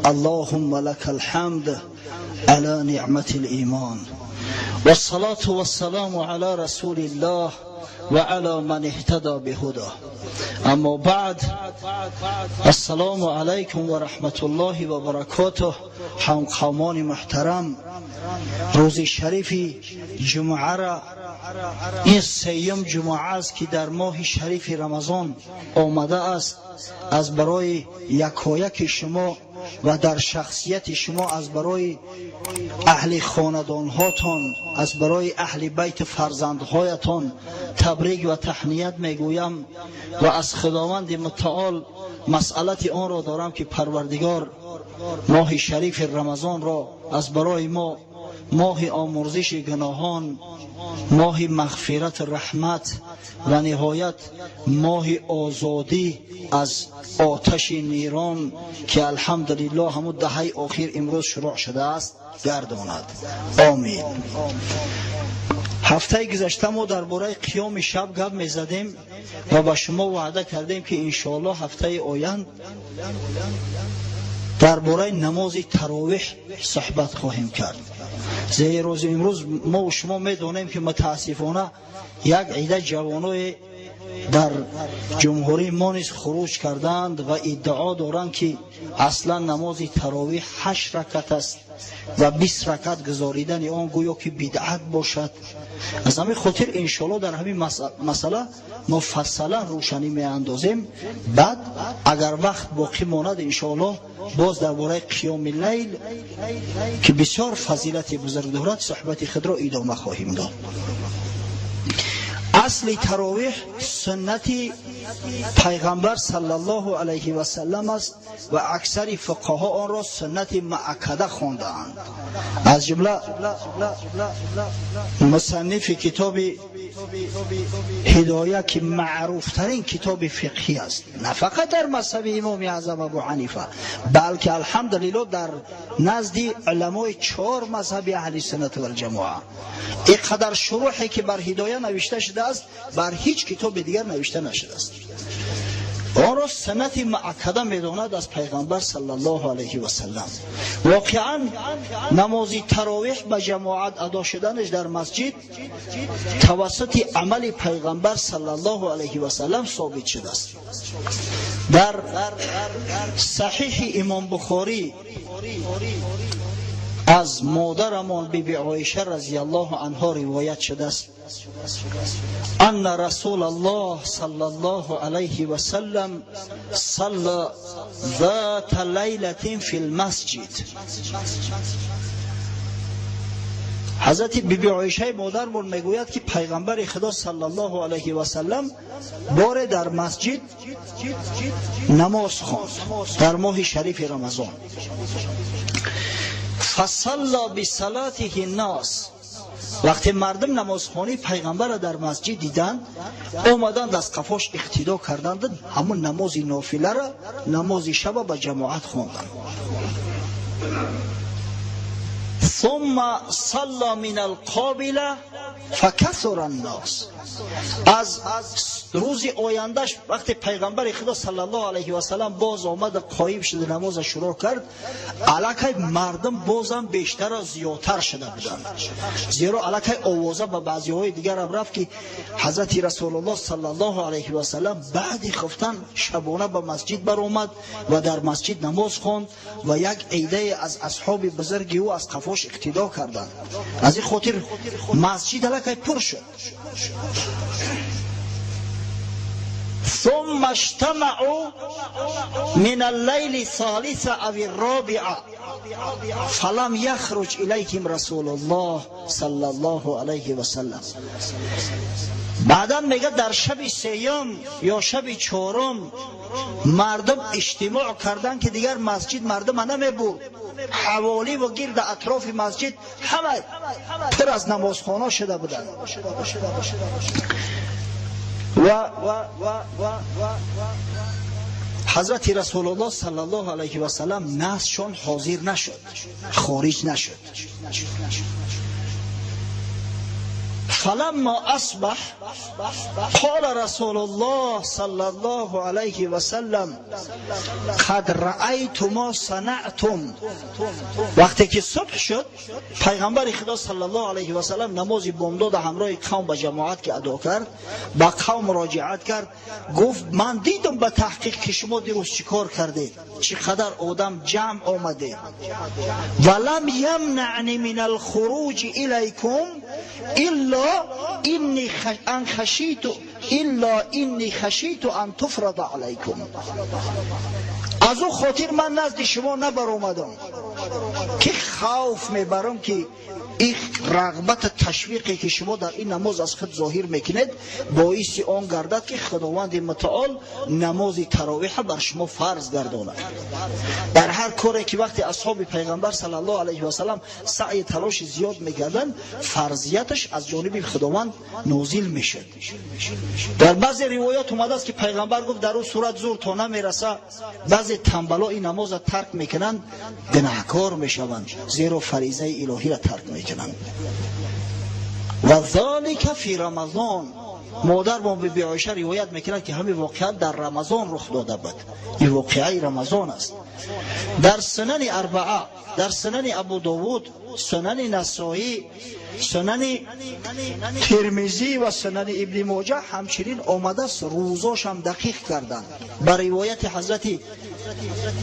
اللهم لك الحمد على نعمة الإيمان والصلاة والسلام على رسول الله وعلى من اهتدى بهداه. اما بعد، السلام علیکم و رحمت الله و برکاته. همقامان محترم، روز شریف جمعه را، این سیوم جمعه است که در ماه شریف رمضان آمده است، از برای یکایک شما و در شخصیت شما، از برای اهل خاندانهاتان، از برای اهل بیت فرزندهایتان تبریک و تهنیت میگویم و از خداوند متعال مسئلت آن را دارم که پروردگار ماه شریف رمضان را از برای ما ماه آمرزش گناهان، ماه مغفرت رحمت و نهایت ماه آزادی از آتش نیران که الحمدلله همون دهه آخر امروز شروع شده است گرداند. آمین. هفته گذشته ما درباره قیام شب گپ میزدیم و با شما وعده کردیم که انشاءالله هفته آینده درباره نماز تراویح صحبت خواهیم کرد. زیرا امروز ما و شما میدونیم که متاسفانه یک عده جوانای در جمهوری ما نیز خروج کردند و ادعا دارند که اصلا نماز تراویح 8 رکعت است و 20 رکعت گزاریدن آن گویا که بدعت باشد. از همین خاطر انشاءالله در همین مسئله مفصلا روشنی می اندازیم. بعد اگر وقت باقی ماند انشاءالله باز درباره قیام اللیل که بسیار فضیلت بزرگ دارد صحبت خود را ادامه خواهیم داد. اصل تراویح سنت پیغمبر صلی الله علیه و سلم است و اکثر فقها آن را سنت مؤکده خواندند. از جمله مصنف کتاب هدایه که معروف ترین کتاب فقهی است، نه فقط در مذهب امام اعظم ابو حنیفه بلکه الحمدلله در نزد علمای 4 مذهب اهل سنت و الجماعه، اینقدر شروحی که بر هدایه نوشته شده است بر هیچ کتاب دیگر نوشته نشده است. آن را سنت مؤکده میداند از پیغمبر صلی الله علیه و سلم. واقعا نماز تراویح به جماعت ادا شدنش در مسجد توسط عمل پیغمبر صلی الله علیه و سلم ثابت شده است. در صحیح امام بخاری از مادرمان بی بی عایشه رضی الله عنها روایت شده است ان رسول الله صلی الله علیه و سلم صلی ذات لیلة فی المسجد. حضرت بی بی عایشه مادرمان میگوید که پیغمبر خدا صلی الله علیه و سلم بار در مسجد نماز خواند در ماه شریف رمضان. فصلی بصلاته الناس، وقتی مردم نمازخوانی پیغمبر را در مسجد دیدند آمدند از قفاش اقتدا کردند، همون نماز نافله را نماز شب به جماعت خواندند. ثم صلى من القابله فكثر الناس. از روز آیندهش وقتی پیغمبر خدا صلی الله علیه و سلم باز آمد قایم شد نماز شروع کرد، الکی مردم بازم بیشتر و زیادتر شده بودند، زیرا الکی آوازه به بعضی های دیگر رفت که حضرت رسول الله صلی الله علیه و سلم بعد خفتن شبانه به مسجد برآمد و در مسجد نماز خواند و یک عده از اصحاب بزرگ او از قفاش اقتدا کردند. از این خاطر مسجد الکی پر شد. ثم اجتمعوا من الليل الثالثة او الرابعة فلم يخرج اليهم رسول الله صلی الله علیه و سلم. بعدا میگه در شب سیوم یا شب چهارم مردم اجتماع کردند که دیگر مسجد مردم نمیبود، حوالی و گرد اطراف مسجد همه پر از نمازخانه شده بودند و حضرت رسول الله صلی الله علیه و سلم نزدشان حاضر نشد، خارج نشد. فلما اصبح قال رسول الله صلی الله علیه و سلم قد رأیت ما صنعتم. وقتی که صبح شد پیغمبر خدا صلی الله علیه و سلم نماز بامداد همراه قوم به جماعت که ادا کرد، با قوم مراجعت کرد، گفت من دیدم به تحقیق که شما دیروز چیکار کردید، چقدر آدم جمع آمده. ولم یمنعنی من الخروج الیکم الا انی خشیت ان تفرض علیکم. از او خاطر من نزد شما نبر اومدم که خوف میبرم که این رغبت تشویقی که شما در این نماز از خود ظاهر میکنید باعث آن گردد که خداوند متعال نماز تراویح بر شما فرض گرداند. در هر کاری که وقتی اصحاب پیغمبر صلی الله علیه و سلم سعی تلاش زیاد میکردن، فرضیتش از جانب خداوند نازل میشد. در بعضی روایات اومده است که پیغمبر گفت در اون صورت زور تا نمیرسه بعضی تنبلا این نماز را ترک میکنن، گناهکار میشوند، زیرا فریضه الهی را ترک میکنن. و ذالک فی رمضان. مادر با بی عایشه روایت میکنند که همین واقعیت در رمضان رخ داده بود. این واقعه رمضان است. در سنن اربعه، در سنن ابو داود، سنن نسائی، سنن ترمذی و سنن ابن ماجه همچنین آمده است روزاش هم دقیق کردن. بر روایت حضرت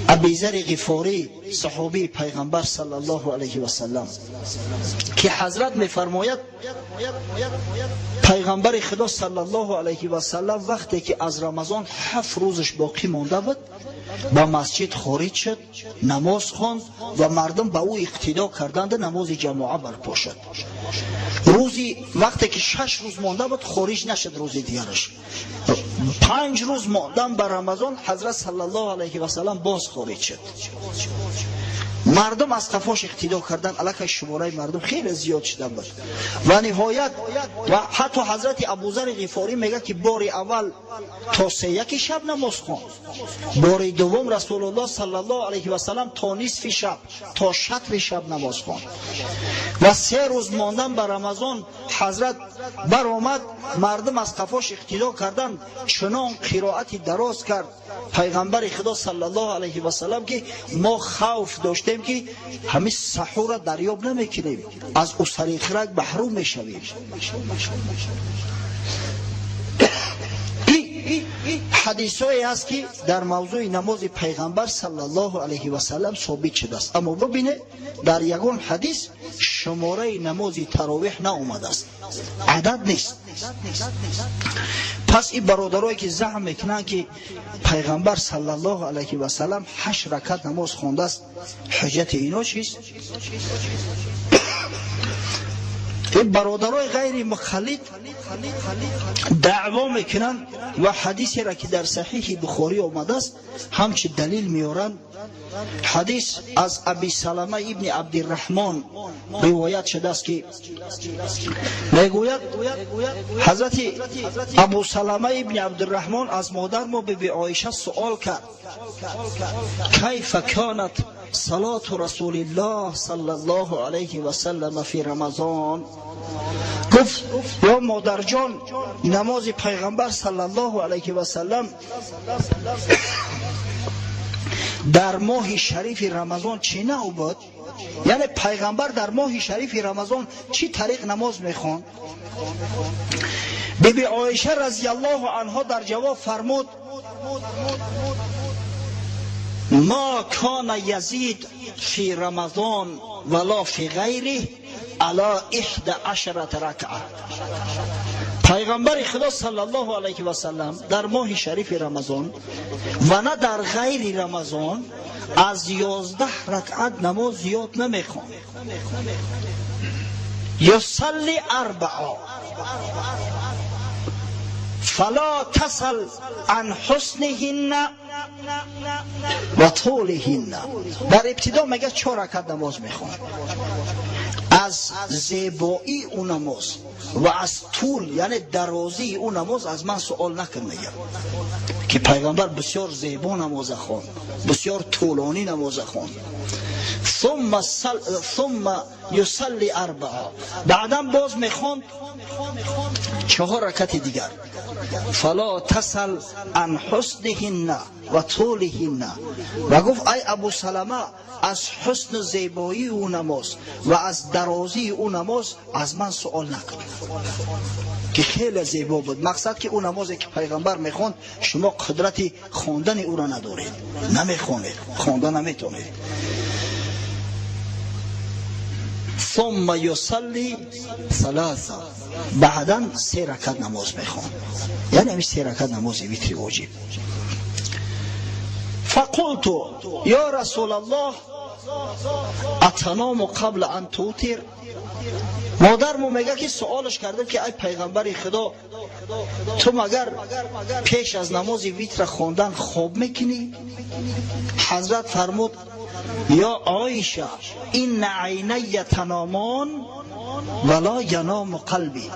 ابی ذر غفاری صحابی پیغمبر صلی الله علیه و سلم که حضرت میفرماید پیغمبر خدا صلی الله علیه و سلم وقتی که از رمضان 7 روزش باقی مانده بود با مسجد خارج شد، نماز خواند و مردم به او اقتدا کردند نماز جماعت برپا شد. روزی وقتی که 6 روز مانده بود خارج نشد، روز دیگرش 5 روز ماندن بر رمضان حضرت صلی الله علیه و سلم باز خارج شد. مردم از قفاش اقتدا کردن، الکی شماره مردم خیلی زیاد شدن بود و نهایت و حتی حضرت ابوذر غفاری میگه که بار اول تا 3 شب نماز خواند، بار دوم رسول الله صلی الله علیه و سلم تا نصف شب، تا شطر شب نماز خواند و 3 روز ماندن بر رمضان حضرت بر آمد، مردم از قفاش اقتدا کردن، چنان قرائتی دراز کرد پیغمبر خدا صلی الله علیه و سلم که ما خوف داشتیم که همه سحور را دریاب نمیکنیم، از او طریق را محروم میشویم. حدیثایی هست که در موضوع نماز پیغمبر صلی الله علیه و سلم ثابت شده است، اما ببینه در یگان حدیث شماره نماز تراویح ناآمده است، عدد نیست. پس این برادرایی که زعم میکنن که پیغمبر صلی الله علیه و سلم 8 رکعت نماز خوانده است، حجت اینا چیست؟ این برادرای غیر مخلط دعوا میکنن و حدیثی را که در صحیح بخاری آمده است همچه دلیل میارن. حدیث از ابی سلمه ابن عبدالرحمن روایت شده است که میگوید حضرت ابو سلمه ابن عبدالرحمن از مادر ما بی عایشه سوال کرد کیف کانت صلاة رسول الله صلی الله علیه و سلم فی رمضان. گفت یا مادر جان نماز پیغمبر صلی الله علیه و سلم در ماه شریف رمضان چی نه بود؟ یعنی پیغمبر در ماه شریف رمضان چی طریق نماز میخوان؟ بی عایشه رضی الله عنها در جواب فرمود ما کان یزید فی رمضان ولا فی غیره علی 11 رکعه. پیغمبر خدا صلی الله علیه و سلم در ماه شریف رمضان و نه در غیر رمضان از 11 رکعت نماز زیاد نمیخوان. یصلی 4 فلا تسل عن حسنهن و طولهن. در ابتدا میگه 4 رکعت نماز میخوان، از زیبایی اون نماز و از طول یعنی درازی اون نماز از من سوال نکن. میگم که پیغمبر بسیار زیبا نماز خواند، بسیار طولانی نماز خواند. ثم یصلی اربعه، بعدم باز میخواند 4 رکعت دیگر. فلا تسل عن حسنهن و طولهن، و گفت ای ابو سلمه از حسن زیبایی او نماز و از درازی او نماز از من سوال نکن، که خیلی زیبا بود. مقصد که اون نمازی که پیغمبر میخوند شما قدرت خواندن او را ندارید، نمیخوانید، خواندن نمیتونید. ثم یصلی 3، بعدا 3 رکعت نماز میخوان، یعنی همین 3 رکعت نماز ویتر واجب. فقلت یا رسول الله اتنام قبل ان توتر، مادرمو میگه که سوالش کردم که ای پیغمبر خدا تو مگر پیش از نماز ویتر خواندن خواب میکنی؟ حضرت فرمود یا عایشه این عینی تنامان ولا ینام قلبی.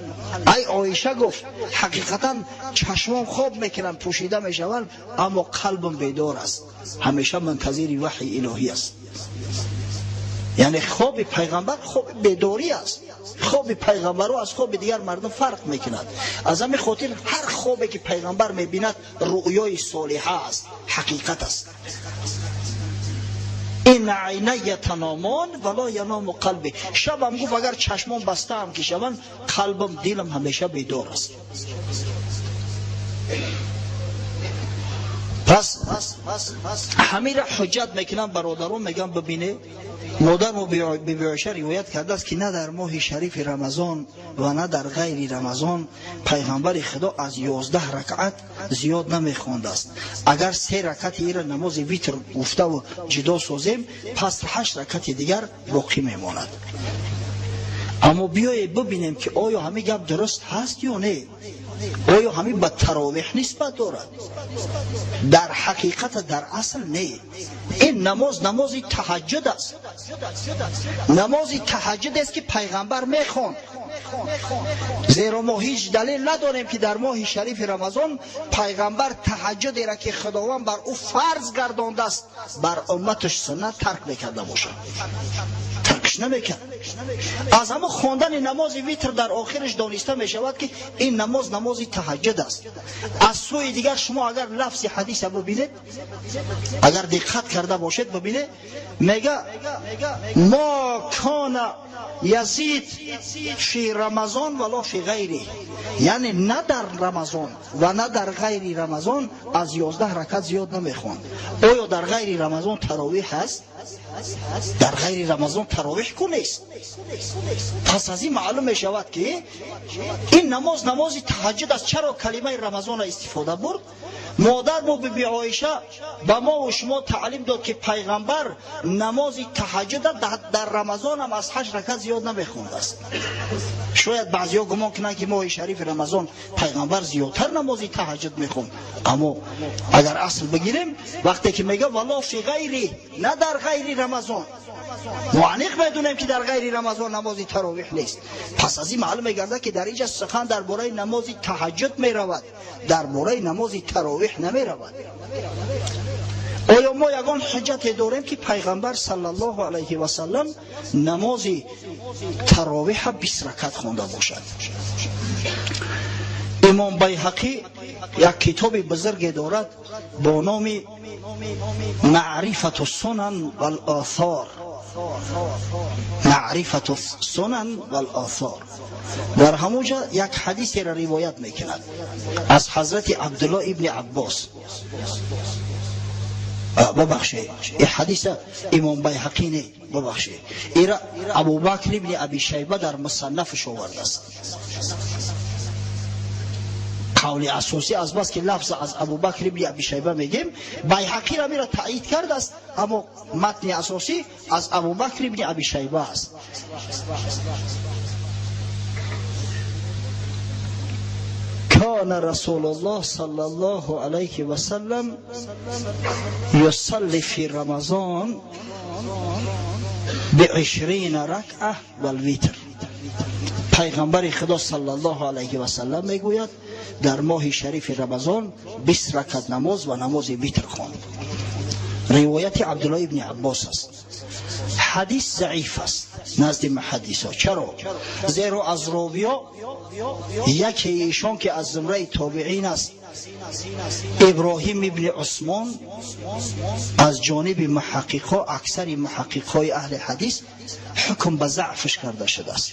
ای عایشه گفت حقیقتا چشمام خواب میکنن، پوشیده میشون، اما قلبم بیدار است، همیشه منتظر وحی الهی است. یعنی خواب پیغمبر خواب بیداری است. خواب پیغمبر از خواب دیگر مردم فرق میکند. از همین خاطر هر خوابی که پیغمبر میبیند رؤیای صالحه است، حقیقت است. این عینی تنامان ولا ینام قلبی، شبم گفت اگر چشمم بسته هم که شوند قلبم دلم همیشه بیدار است. پس همین را حجت میکنم برادران، میگم ببینه مادر و بی عایشه روایت کرده است که نه در ماه شریف رمضان و نه در غیر رمضان پیغمبر خدا از 11 رکعت زیاد نمیخوانده است. اگر 3 رکعت ایره نماز ویتر گفته و جدا سازیم، پس 8 رکعت دیگر باقی میماند. اما بیایید ببینیم که آیا همین گپ درست هست یا نه؟ آیا همین به تراویح نسبت دارد؟ در حقیقت در اصل نه. این نماز تهجد است. نماز تهجد است که پیغمبر میخواند. زیرا ما هیچ دلیل نداریم که در ماه شریف رمضان پیغمبر تهجدی را که خداوند بر او فرض گردانده است بر امتش سنت ترک نکرده باشد. ترکش نمیکرد. از همه خواندن نماز ویتر در آخرش دانسته می شود که این نماز تهجد است. از سوی دیگر شما اگر لفظ حدیث ببینید، اگر دقت کرده باشید ببینید، میگه ما کان یزید فی رمضان ولا فی غیره، یعنی نه در رمضان و نه در غیر رمضان از 11 رکعت زیاد نمیخوان. آیا در غیر رمضان تراویح هست؟ در غیر رمضان تراویح کنیست. پس از این معلوم می شود که این نماز تهجد است. چرا کلمه رمضان استفاده برد؟ مادر مو بی عایشه با ما و شما تعلیم داد که پیغمبر نماز تهجد در رمضان هم از 8 رکعت زیاد نمیخوند است. شاید بعضیا گمان کنن که ماه شریف رمضان پیغمبر زیادتر نماز تهجد میخوند، اما اگر اصل بگیریم وقتی که میگه ولا فی غیری، نه در غیر رمضان، معنیق بدونیم که در غیر رمضان نماز تراویح نیست. پس از این معلوم میگرده که در اینجا سخن درباره نماز تهجد میرود، درباره نماز تراویح نمیرود. آیا ما یگان حجت داریم که پیغمبر صلی الله علیه و سلم نماز تراویح 20 رکعت خوانده باشد؟ امام بیهقی یک کتاب بزرگ دارد با نام معرفت السنن والآثار. معرفت السنن والآثار در همونجا یک حدیث را روایت میکند از حضرت عبدالله ابن عباس. ببخشید این حدیث امام بیهقی نه، ببخشید ایرا ابوبکر ابن ابی شیبه در مصنفش آورده است. قول اساسی از بس که لفظ از ابوبکر ابن ابی شیبه میگیم، بیهقی را میره تایید کرده است، اما متن اساسی از ابوبکر ابن ابی شیبه است. کان رسول الله صلی الله علیه و سلم یصلی فی رمضان ب20 رکعه و الوتر. پیغمبر خدا صلی الله علیه و سلم میگوید در ماه شریف رمضان 20 رکعت نماز و نماز وتر خواند. روایت عبدالله ابن عباس است. حدیث ضعیف است نزد محدثا. چرا؟ زیرا از راویا یکی ایشان که از زمره تابعین است، ابراهیم ابن عثمان، از جانب محققا اکثر محققای اهل حدیث حکم به ضعفش کرده شده است.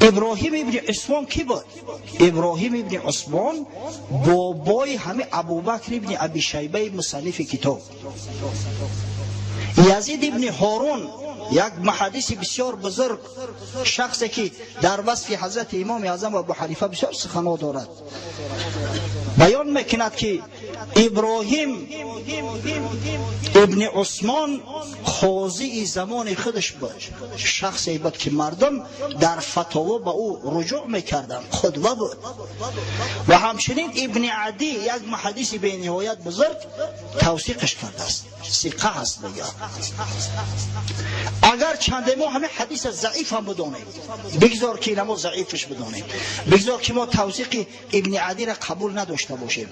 ابراهیم ابن عثمان کی بود؟ ابراهیم ابن عثمان بابای همه ابوبکر ابن ابی شیبه مصنف کتاب. یزید ابن هارون یک محدث بسیار بزرگ، شخصی که در وصف حضرت امام اعظم ابو حنیفه بسیار سخنان دارد، بیان میکند که ابراهیم ابن عثمان قاضی زمان خودش بود، شخصی بود که مردم در فتاوا به او رجوع میکردند، قدوه بود. و همچنین ابن عدی یک محدث به نهایت بزرگ توثیقش کرده است، ثقه است. میگه اگر چند ما همه حدیث ضعیف هم بدونیم، بگذار که نما ضعیفش بدونیم، بگذار که ما توثیق ابن عدی را قبول نداشته باشیم،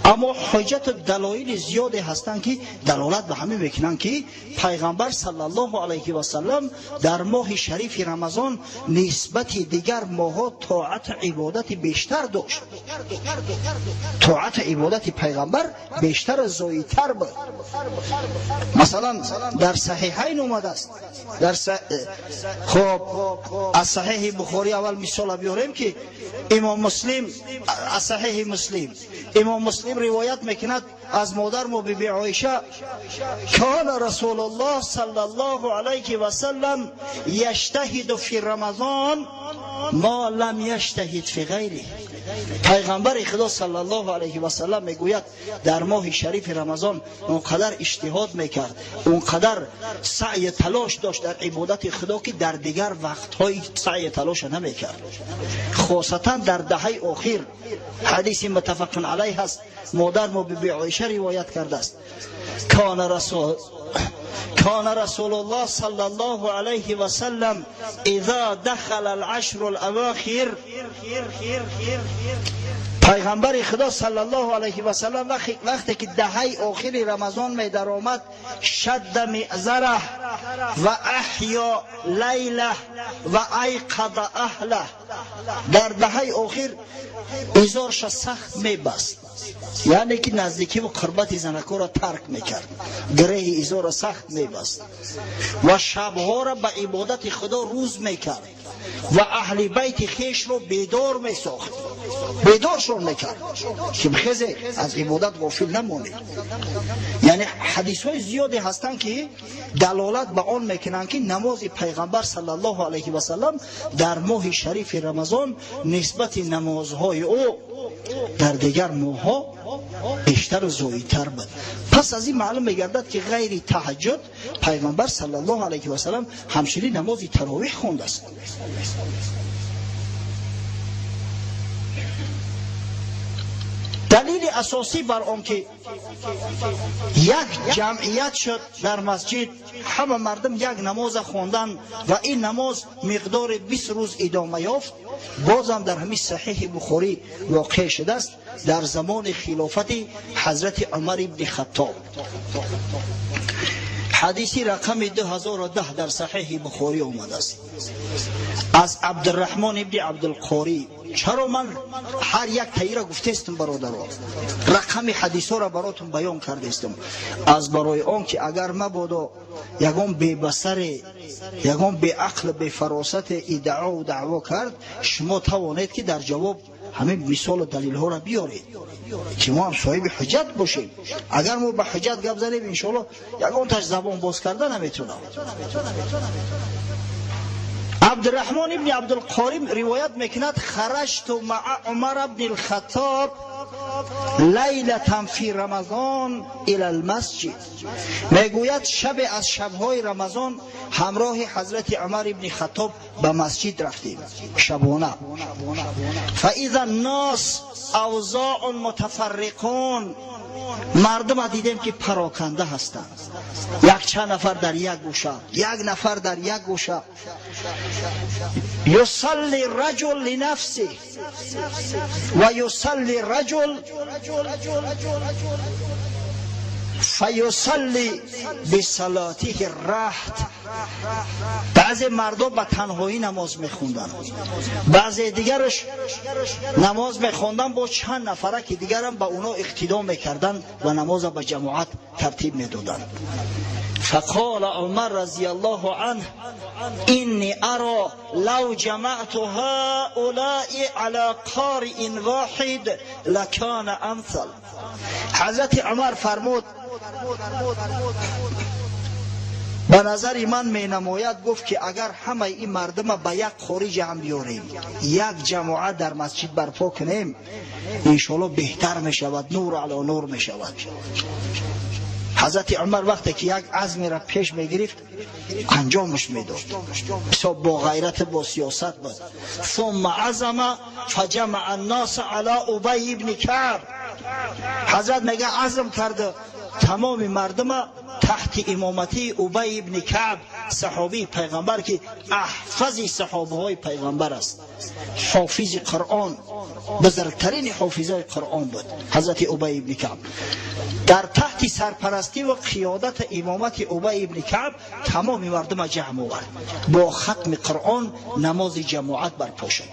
اما حجت و دلایل زیادی هستند که دلالت به همین میکنن که پیغمبر صلی الله علیه و سلم در ماه شریف رمضان نسبت دیگر ماها طاعت عبادت بیشتر داشت. طاعت عبادت پیغمبر بیشتر و زایدتر بود. مثلا در صحیحین اومده است، خب از صحیح بخاری اول مثال بیاریم که امام مسلم، از صحیح مسلم امام مسلم روایت میکند از مادر ما بی عایشه کان رسول الله صلی الله علیه و سلم یجتهد فی رمضان ما لم یجتهد فی غیره. پیغمبر خدا صلی الله علیه و سلم میگوید در ماه شریف رمضان اونقدر اجتهاد میکرد، اونقدر سعی تلاش داشت در عبادت خدا که در دیگر وقتهای سعی تلاش نمیکرد. خاصتا در دهه اخیر حدیث متفق علیه است، مادر ما بی عایشه روایت کرده است کان رسول الله صلی الله علیه و سلم اذا دخل العشر الاواخر، پیغمبر خدا صلی الله علیه و سلم وقتی که دهه آخر رمضان می در آمد شد معذره و احیا لیله و ایقظ اهله، در دهه آخر ازارش سخت می بست، یعنی که نزدیکی و قربت زنکو را ترک میکرد، گره ازار را سخت میبست و شبها را به عبادت خدا روز میکرد و اهل بیت خیش رو بیدار میساخت، بیدارشون میکرد که بخیزه از عبادت غافل نمونید. یعنی حدیث های زیادی هستن که دلالت به آن میکنن که نماز پیغمبر صلی الله علیه و سلم در ماه شریف رمضان نسبت نمازهای او در دیگر ماها بیشتر و زایدتر بود. پس از این معلوم میگردد که غیر تهجد پیغمبر صلی الله علیه و سلم همچنین نماز تراویح خوانده است. دلیل اساسی بر آن که یک جمعیت شد در مسجد، همه مردم یک نماز خواندن و این نماز مقدار 20 روز ادامه یافت، بازم در همین صحیح بخاری واقع شده است در زمان خلافت حضرت عمر ابن خطاب. حدیثی رقم 2010 در صحیح بخاری آمده است از عبدالرحمن ابن عبدالقاری. چرا من هر یک تایره گفته استم برادران، رقم حدیث ها را براتون بیان کرده استم، از برای آن که اگر مبادا یگان بی بصر، یگان بی عقل، بی فراست ادعا و دعوا کرد، شما توانید که در جواب همین مثال و دلیل ها را بیارید که ما هم صاحب حجت باشیم. اگر ما به حجت گپ زنیم انشاءالله یگان تاش زبان باز کردن نمیتونم. عبدالرحمن ابن عبدالقاری روایت میکند خرجت مع عمر ابن الخطاب لیلة فی رمضان الى المسجد، میگوید شب از شبهای رمضان همراه حضرت عمر ابن خطاب به مسجد رفتیم شبانه. فاذا الناس اوضاع متفرقون، مردم دیدیم که پراکنده هستند، یک چند نفر در یک گوشه، یک نفر در یک گوشه. یصلی رجل لنفسه و یصلی رجل فیصلی بصلاته رهط. بعضی مردم به تنهایی نماز میخوندن، بعضی دیگرش نماز میخوندن با چند نفره که دیگرم به اونا اقتدا میکردن و نماز به جماعت ترتیب میدادن. فقال عمر رضی الله عنه اینی ارى لو جمعت هؤلاء على قارئ واحد لکان امثل. حضرت عمر فرمود به نظر من می نماید، گفت که اگر همه این مردم به یک قاری جمع بیاریم، یک جماعت در مسجد برپا کنیم، انشاءالله بهتر می شود، نور علی نور می شود. حضرت عمر وقتی که یک عزمی را پیش می گرفت انجامش می داد، با غیرت، با سیاست بود. ثم عزم فجمع الناس علی ابی بن کعب. حضرت میگه عزم کرده تمام مردم تحت امامتی ابی بن کعب، صحابی پیغمبر که احفظ صحابه های پیغمبر است، حافظ قرآن، بزرگترین حافظای قرآن بود حضرت ابی بن کعب. در تحت سرپرستی و قیادت امامت ابی بن کعب تمام مردم جمع آورد، با ختم قرآن نماز جماعت برپا شد.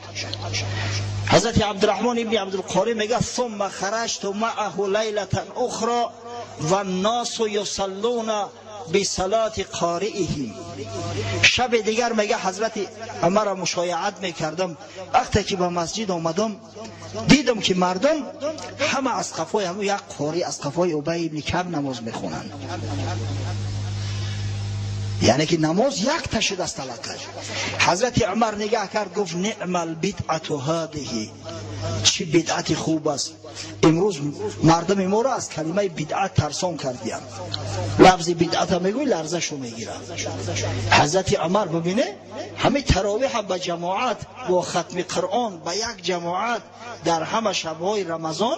حضرت عبدالرحمن ابن عبدالقاری میگه ثم خرجت معه لیلة اخرى و الناس یصلون بصلاة قارئهم. شب دیگر میگه حضرت عمر مشایعت میکردم، وقتی که به مسجد آمدم دیدم که مردم همه از قفای همه یک قاری از قفای ابی بن کعب نماز میخونند، یعنی که نماز یک تشد است تلقی. حضرت عمر نگاه کرد گفت نعم البدعة هذه، چه بدعت خوب است. امروز مردم ما را از کلمه بدعت ترسان کردیم، لفظ بدعت میگوی لرزشو میگیره. حضرت عمر ببینه همه تراویح به جماعت و ختم قرآن به یک جماعت در همه شبهای رمضان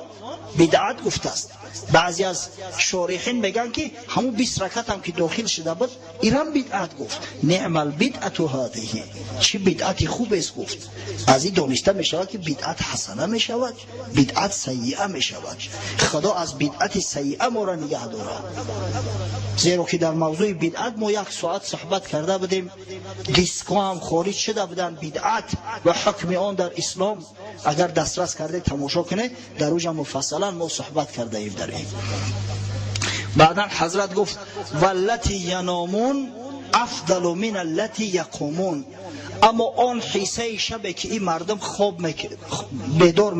بدعت گفته است. بعضی از شارحین میگن که همون 20 رکعت هم که داخل شده بود ایران بدعت گفت. نعم البدعة هذه، چه بدعت خوب است گفت. از این دانسته میشود که بدعت حسنه میشود، بدعت سیئه میشود. خدا از بدعت سیئه ما را نگه داره. زیرا که در موضوع بدعت ما 1 ساعت صحبت کرده بودیم، دیسکو هم خارج شده بودن، بدعت و حکم آن در اسلام. اگر دسترس کرده تماشا کنه در اوجا مفصلا ما صحبت کرده ایم در این. بعدا حضرت گفت والتی ینامون افضل من التی یقومون. اما آن حصه شب که این مردم بیدار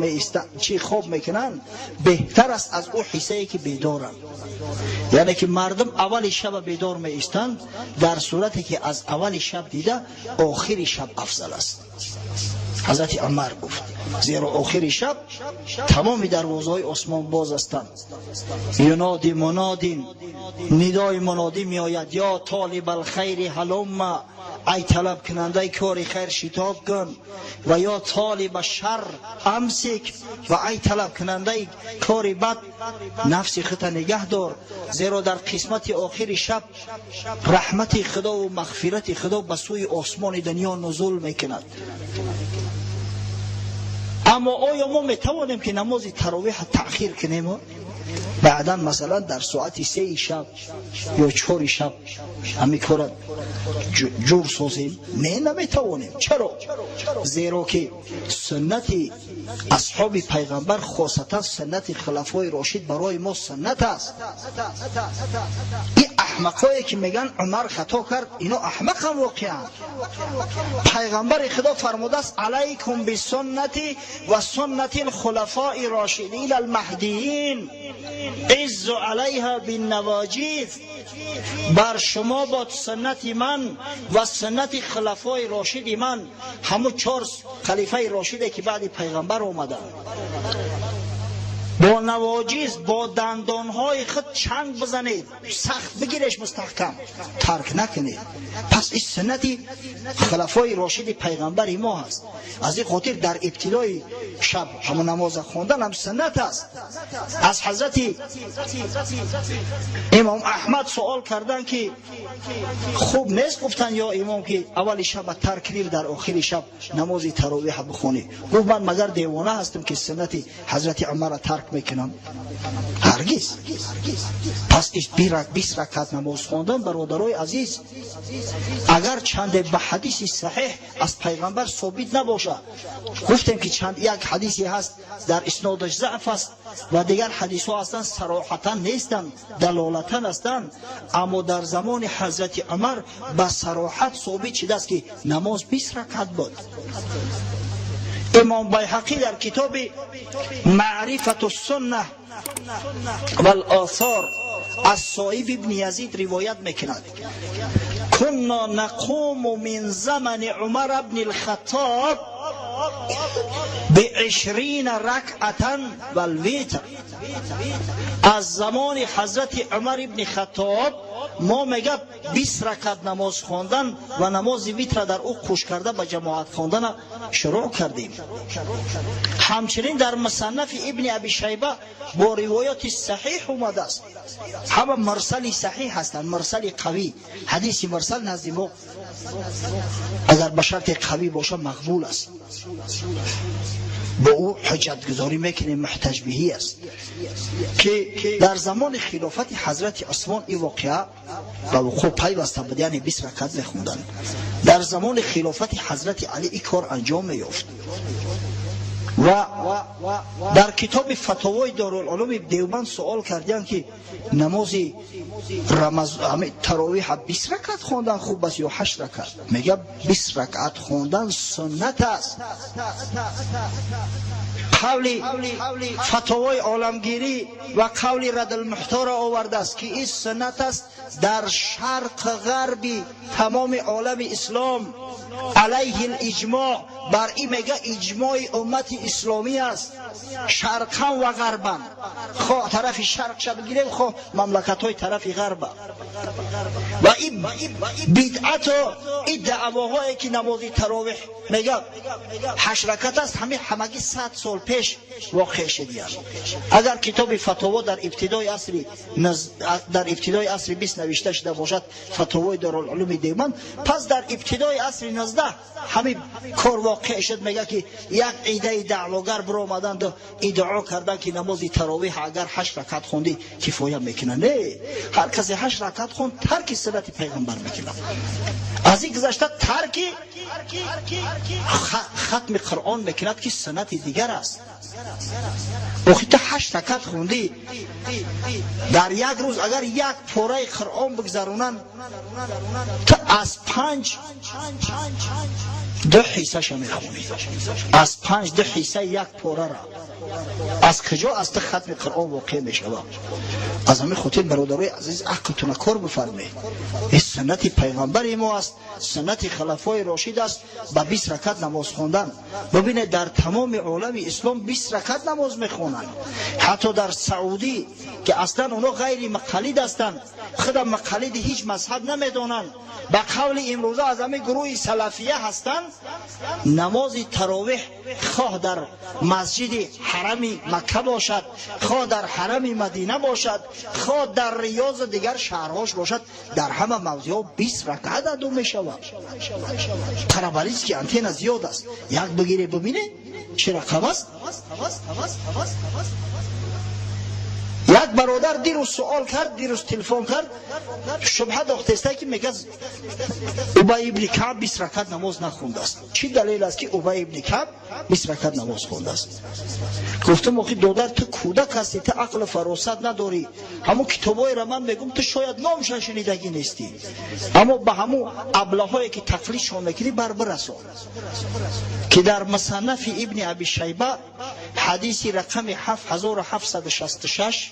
خواب میکنن بهتر است از او حصه که بیدارن. یعنی که مردم اول شب بیدار میستند، در صورتی که از اول شب دیده آخر شب افضل است. حضرت عمر گفت زیرا آخر شب تمام دروازه‌های آسمان باز هستند. ینادی منادین، ندای منادی می آید یا طالب الخیر هلم، ای طلب کننده کار خیر شتاب کن، و یا طالب شر امسک، و ای طلب کننده کار بد نفس خود نگه دار. زیرا در قسمت آخر شب رحمت خدا و مغفرت خدا به سوی آسمان دنیا نزول میکند. اما آیا ما میتوانیم که نماز تراویح تأخیر کنیم؟ بعدا مثلا در ساعت 3 شب یا 4 شب همی کار جور سازیم؟ نه، نمیتوانیم. چرا؟ زیرا که سنت اصحاب پیغمبر، خاصتا سنت خلفای راشد برای ما سنت است. این احمقایی که میگن عمر خطا کرد، اینا احمق هم واقعا. پیغمبر خدا فرموده است علیکم بسنتی و سنت الخلفاء راشدین المهدیین عز علیها بالنواجذ. بر شما با سنت من و سنت خلفای راشد من، همون 4 خلیفه راشده که بعد پیغمبر آمدن، با نواجیز با دندانهای خود چنگ بزنید، سخت بگیرش مستحکم، ترک نکنید. پس این سنتی خلفای راشد پیغمبر ما هست. از این خاطر در ابتدای شب همون نماز خواندن هم سنت است. از حضرت امام احمد سوال کردن که خوب نیست، گفتن یا امام که اول شب ترک کنی در آخر شب نماز تراویح بخونی. گفت من مگر دیوانه هستم که سنت حضرت عمر را ترک میکنم؟ هرگز. پس 20 رکعت نماز خواندن برادرای عزیز، اگر چند به حدیث صحیح از پیغمبر ثابت نباشه، گفتیم که چند یک حدیثی هست در اسنادش ضعف است و دیگر حدیث ها هستند صراحتا نیستند، دلالتا هستند، اما در زمان حضرت عمر به صراحت ثابت شده است که نماز 20 رکعت بود. امام بیهقی در کتاب معرفت السنه والآثار از صائب ابن یزید روایت میکند کنا نقوم من زمن عمر ابن الخطاب ب20 رکعتا والوتر. از زمان حضرت عمر ابن خطاب ما میگه 20 رکعت نماز خواندن و نماز ویتر در او خوش کرده به جماعت خواندن شروع کردیم. همچنین در مصنف ابن ابی شیبه با روایات صحیح اومده است، همه مرسل صحیح هستند، مرسل قوی. حدیث مرسل نزد ما اگر به شرط قوی باشه مقبول است، با او حجت گذاری میکنیم، محتج بهی است. که در زمان خلافت حضرت عثمان این واقعه به وقوع پیوسته بود، یعنی 20 رکعت میخوندن. در زمان خلافت حضرت علی این کار انجام میافت. و در کتاب فتاوای دارالعلوم دیوبند سوال کردن که نماز تراویح 20 رکعت خواندن خوب است یا 8 رکعت؟ میگه 20 رکعت خواندن سنت است. قول فتاوای عالمگیری و قول رد المحتار آورده است که این سنت است در شرق غربی تمام عالم اسلام علیه الاجماع. بر این میگه اجماع امت اسلامی است، شرقا و غربا، خواه طرف شرق شب بگیریم خواه مملکت های طرف غربا. و این بدعت و این دعواهایی که نماز تراویح میگه 8 رکعت است، همگی 100 سال پیش واقع شده. اگر کتاب فتاوا در ابتدای عصر 20 نوشته شده باشد، فتاوای دارالعلوم دیوبند، پس در ابتدای عصر 19 همین کار واقع شد. میگه که یک عده دعواگر بر آمدند و ادعا کردن که نماز تراویح اگر 8 رکعت خوندی کفایه میکنه. نه، هر کسی 8 رکعت خوند ترک سنت پیغمبر میکنه. از این گذشته ترک ختم قرآن میکند که سنت دیگر است. وقتی تا 8 رکعت خوندی در یک روز اگر یک پاره قرآن بگذرونن تا از 5 2 حصه شو میخونی، از 5 2 حصه یک پاره را از کجا از ختم قرآن واقع میشه. از همین خاطر برادرای عزیز عقلتون کار بفرمایید. این سنت پیغمبر ما است، سنت خلفای راشد است با 20 رکعت نماز خواندن. ببینید در تمام عالم اسلام 20 رکعت نماز میخونن. حتی در سعودی که اصلا اونا غیر مقلد هستند، خودم مقلد هیچ مذهب نمیدونن، با قول امروزه از همه گروه سلفیه هستند، نماز تراویح خواه در مسجد حرم مکه باشد، خواه در حرم مدینه باشد، خواه در ریاض دیگر شهرهاش باشد، در همه موضوع 20 رکعت ادا می شود. ترابلیس که انتن زیاد است، یک بگیره ببینه چه رقم است. یک برادر دیروز سوال کرد، دیروز تلفن کرد، شبهه داخته که میگه ابی ابن کعب 20 رکعت نماز نخونده است. چی دلیل است که ابی ابن کعب 20 رکعت نماز خونده است؟ گفتم آخه دادر تو کودک هستی، تو عقل فراست نداری. همون کتابای را من میگم تو شاید نامش شنیدگی نیستی، اما به همون ابلهایی که تقلیدشون میکنی برسون که در مصنف ابن ابی شیبه حدیثی رقم 7766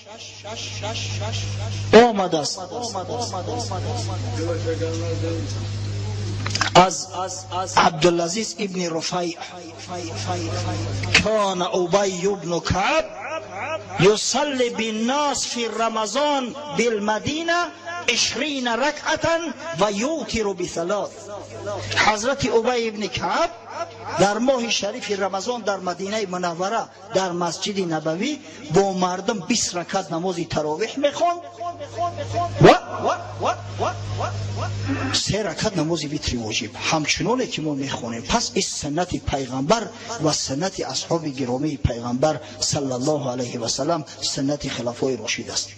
آمده است از عبدالعزیز ابن رفیع کان ابی ابن کعب یصلی بالناس فی رمضان بالمدینه 20 رکعتا و یوتر بثلاث. حضرت ابی ابن کعب در ماه شریف رمضان در مدینه منوره در مسجد نبوی با مردم 20 رکعت نماز تراویح میخوند و 3 رکعت نماز وتر واجب، همچنانه که ما میخونیم. پس این سنت پیغمبر و سنت اصحاب گرامی پیغمبر صلی الله علیه و سلم، سنت خلفای راشد است.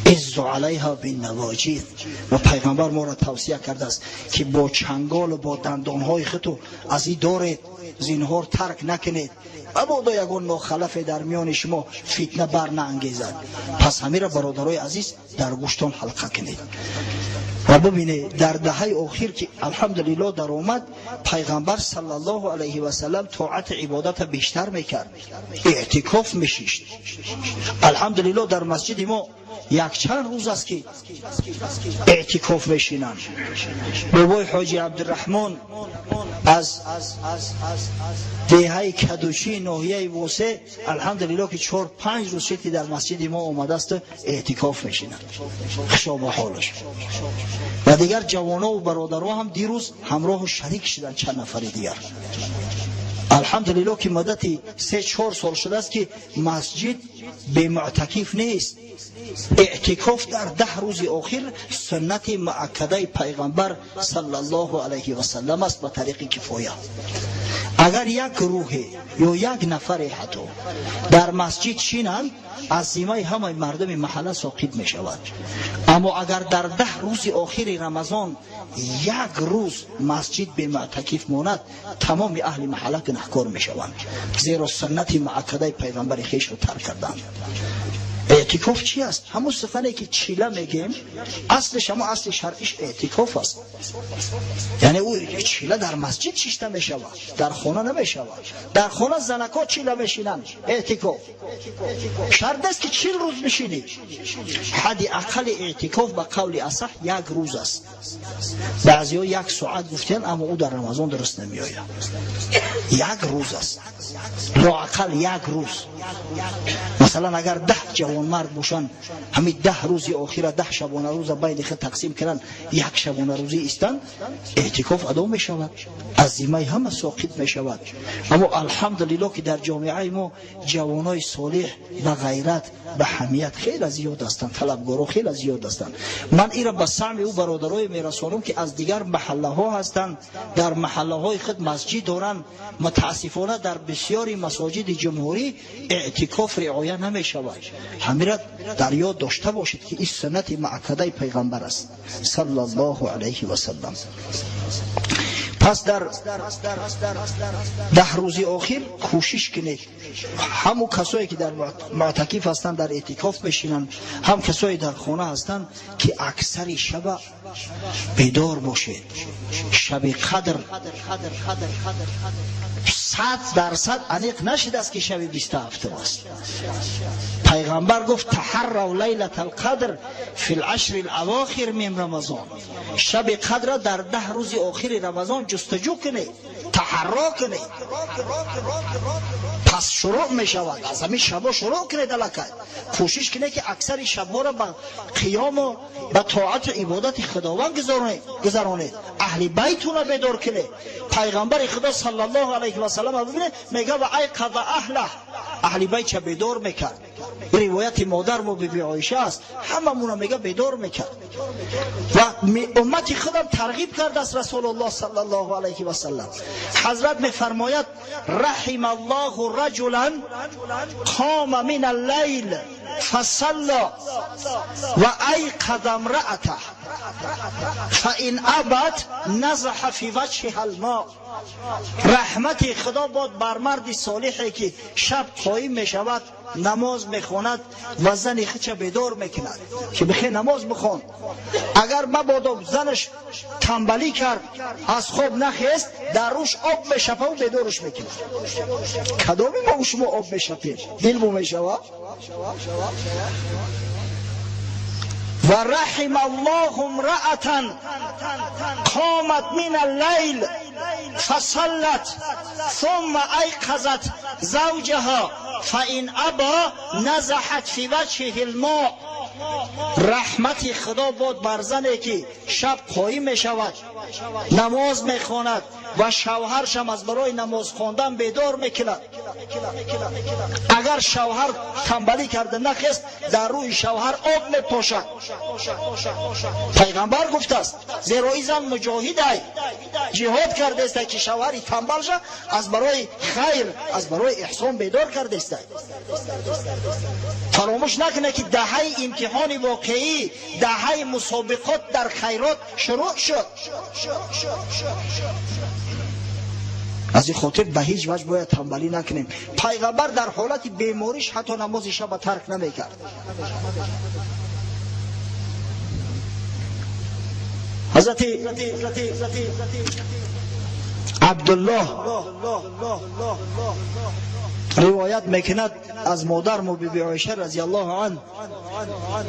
عز علیها بالنواجذ. و پیغمبر ما را توصیه کرده است که با چنگال و با دندانهای خود از این دارید، زینهار ترک نکنید، ابدا یگان ناخلف در میان شما فتنه بر نانگیزد. پس همه را برادرای عزیز در گوشتان حلقه کنید. و ببینید در دهه اخیر که الحمدلله در اومد، پیغمبر صلی الله علیه و سلم طاعت عبادت بیشتر میکرد، اعتکاف میشیشت. الحمدلله در مسجد ما یک چند روز است که اعتکاف میشینن. بابای حاجی عبدالرحمن از دهه کدوشی ناحیه واسه الحمدلله که 4-5 روز شد که در مسجد ما اومده است اعتکاف میشینن، خوشا حالش. و دیگر جوانا و برادرها هم دیروز همراه و شریک شدن، چند نفر دیگر. الحمدلله که مدتی 3-4 سال شده است که مسجد به معتکف نیست. اعتکاف در 10 روز اخیر سنت مؤکده پیغمبر صلی الله علیه و سلم است به طریق کفایه. اگر یک گروه یا یک نفر حتی در مسجد چینند، از ذمه همه مردم محله ساقط می شود. اما اگر در 10 روز آخر رمضان یک روز مسجد به معتکف ماند، تمام اهل محله گناهکار می شوند، زیرا سنت مؤکده پیغمبر خویش را ترک کردند. اعتکاف چی است؟ همون سخنی که چیله میگیم اصلش، اما اصل شرعیش اعتکاف است. یعنی او چیله در مسجد چیشته میشود، در خانه نمیشود. در خانه زنکا چیله میشینن. اعتکاف شرط است که 40 روز بشینی. حد اقل اعتکاف به قول اصح 1 روز است. بعضیا 1 ساعت گفتن، اما او در رمضان درست نمیآید. 1 روز است، لااقل 1 روز. مثلا اگر 10 جوان مرد باشن، همین 10 روزی آخر 10 شبانه روز بین خود تقسیم کنن، 1 شبانه روزی استن، اعتکاف ادا می شود، از ذمه همه ساقط می شود. اما الحمدلله که در جامعه ما جوانای صالح و غیرت و حمیت خیلی زیاد هستند، طلبگارا خیلی زیاد هستند. من این را به سمع او برادرای میرسانم که از دیگر محله ها هستند، در محله های خود مسجد دارند. متاسفانه در بسیاری مساجد جمهوری اعتکاف رعایت نمی شود. همین در یاد داشته باشید که این سنت مؤکده پیغمبر است صلی الله علیه و سلم. پس در 10 روز آخر کوشش کنید، همو کسایی که در معتکف هستند در اعتکاف بشینن، هم کسایی در خانه هستند که اکثر شب بیدار باشید. شب قدر 100% انیق نشد است که شب 27 است. پیغمبر گفت تحروا لیلة القدر فی العشر الاواخر من رمضان. شب قدر در 10 روز آخر رمضان جستجو کنید، تحرا کنید. پس شروع می شود، از همین شبا شروع کنید. الکل کوشش کنید که اکثر شبا را به قیام و به طاعت عبادت خداوند گذرانید. اهل بیتون را بیدار کنید. پیغمبر خدا صلی الله علیه و سلم ببینید میگه و ای قضا اهل بیت چه بیدار میکرد. روایت مادر و بیبی عایشه است، هممون میگه بیدار میکرد و امت خودم ترغیب کرده است. رسول الله صلی الله علیه و سلم حضرت میفرماید رحم الله رجلا قام من اللیل فصلى و ایقظ امرأته فان ابت نزح فی وجهها الماء. رحمت خدا باد بر مرد صالحی که شب قائم می شود، نماز میخواند و زن خودش بیدار میکند که بخیر نماز بخوان. اگر مبادا زنش تنبلی کرد، از خواب نخیست، در روش آب میشپه و بیدارش میکند. کدامی ما شما آب میشپیم؟ دل بو میشود. و رحم الله امرأة قامت من اللیل فصلت ثم ایقظت زوجها فإن ابا نزحت فی وجهه الماء. رحمت خدا بود بر زنی که شب قایم می شود، نماز می خواند و شوهرش هم از برای نماز خواندن بیدار میکند. اگر شوهر تنبلی کرده نخست، در روی شوهر آب میپاشد. پیغمبر گفته است زیرا این زن مجاهد است، جهاد کرده است که شوهری تنبل شد از برای خیر، از برای احسان بیدار کرده است. فراموش نکنه که دهه امتحان واقعی، دهه مسابقات در خیرات شروع شد. از این خاطر به هیچ وجه باید تنبلی نکنیم. پیغمبر در حالت بیماریش حتی نماز شب ترک نمیکرد. حضرت عبدالله روایت میکند از مادر مو بی بی عایشه رضی الله عنه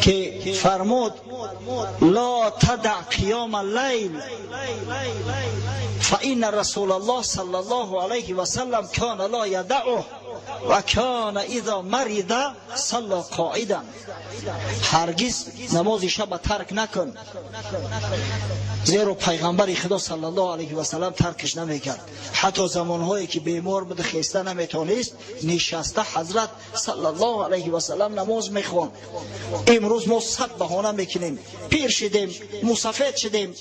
که فرمود لا تدع قیام اللیل فإن رسول الله صلی الله علیه و سلم کان لا یدعه و کان اذا مرض صلی قاعدا. هرگز نماز شب ترک نکن، زیرا پیغمبر خدا صلی الله علیه و سلم ترکش نمیکرد. حتی زمانهایی که بیمار بود خسته نمیتونست، نشسته حضرت صلی الله علیه و سلم نماز میخوان. امروز ما صد بهانه میکنیم، پیر شدیم، مسافر شدیم،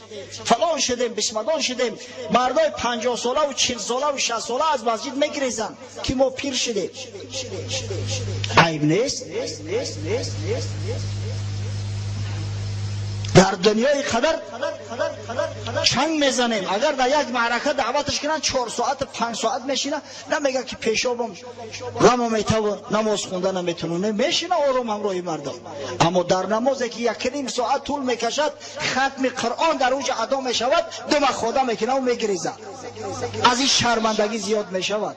فلان شدیم، بشمدان شدیم. مردای 50 ساله و 40 ساله و 60 ساله از مسجد میگریزن که ما پیر شدیم. عیب نیست. در دنیای قدر چنگ میزنیم. اگر در یک معرکه دعوتش کنن 4 ساعت 5 ساعت میشینه، نمیگه که پیشابم غم میتو نماز خوندن نمیتونه، میشینه آروم همراه مردم. اما در نمازی که 1.5 ساعت طول میکشد، ختم قرآن در اوج ادا میشود، دم خدا میکنه و میگریزه. از این شرمندگی زیاد میشود.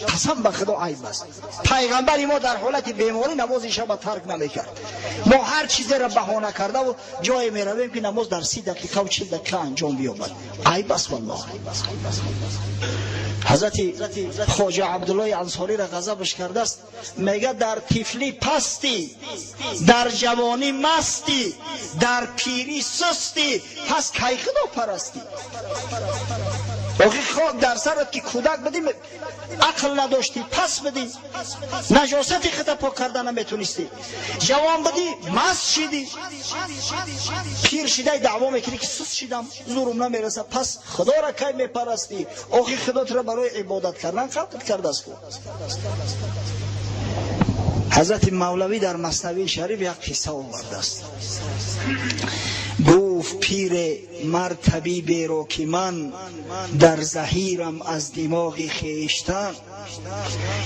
قسم به خدا عیب است. پیغمبر ما در حالت بیماری نماز شب ترک نمیکرد. ما هر چیزی را بهانه کرده و جای میرویم که نماز در 30 دقیقه و 40 دقیقه انجام بیابد. عیب است والله. حضرت خواجه عبدالله انصاری را غضبش کرده است، میگه در طفلی پستی، در جوانی مستی، در پیری سستی، پس کی خدا پرستی؟ آخی خاک در سرت که کودک بدی عقل نداشتی، پس بدی نجاستی خدا پاک کردن نمیتونستی، جوان بدی مست شدی، پیر شده دعوا میکنی که سست شدم زورم نمیرسه، پس خدا را کی میپرستی؟ آخی خدا تو را برای عبادت کردن خلقت کرده است. حضرت مولوی در مثنوی شریف یک قصه آورده است. گفت پیر مرد طبیب را که من در زحیرم از دماغ خیشتن.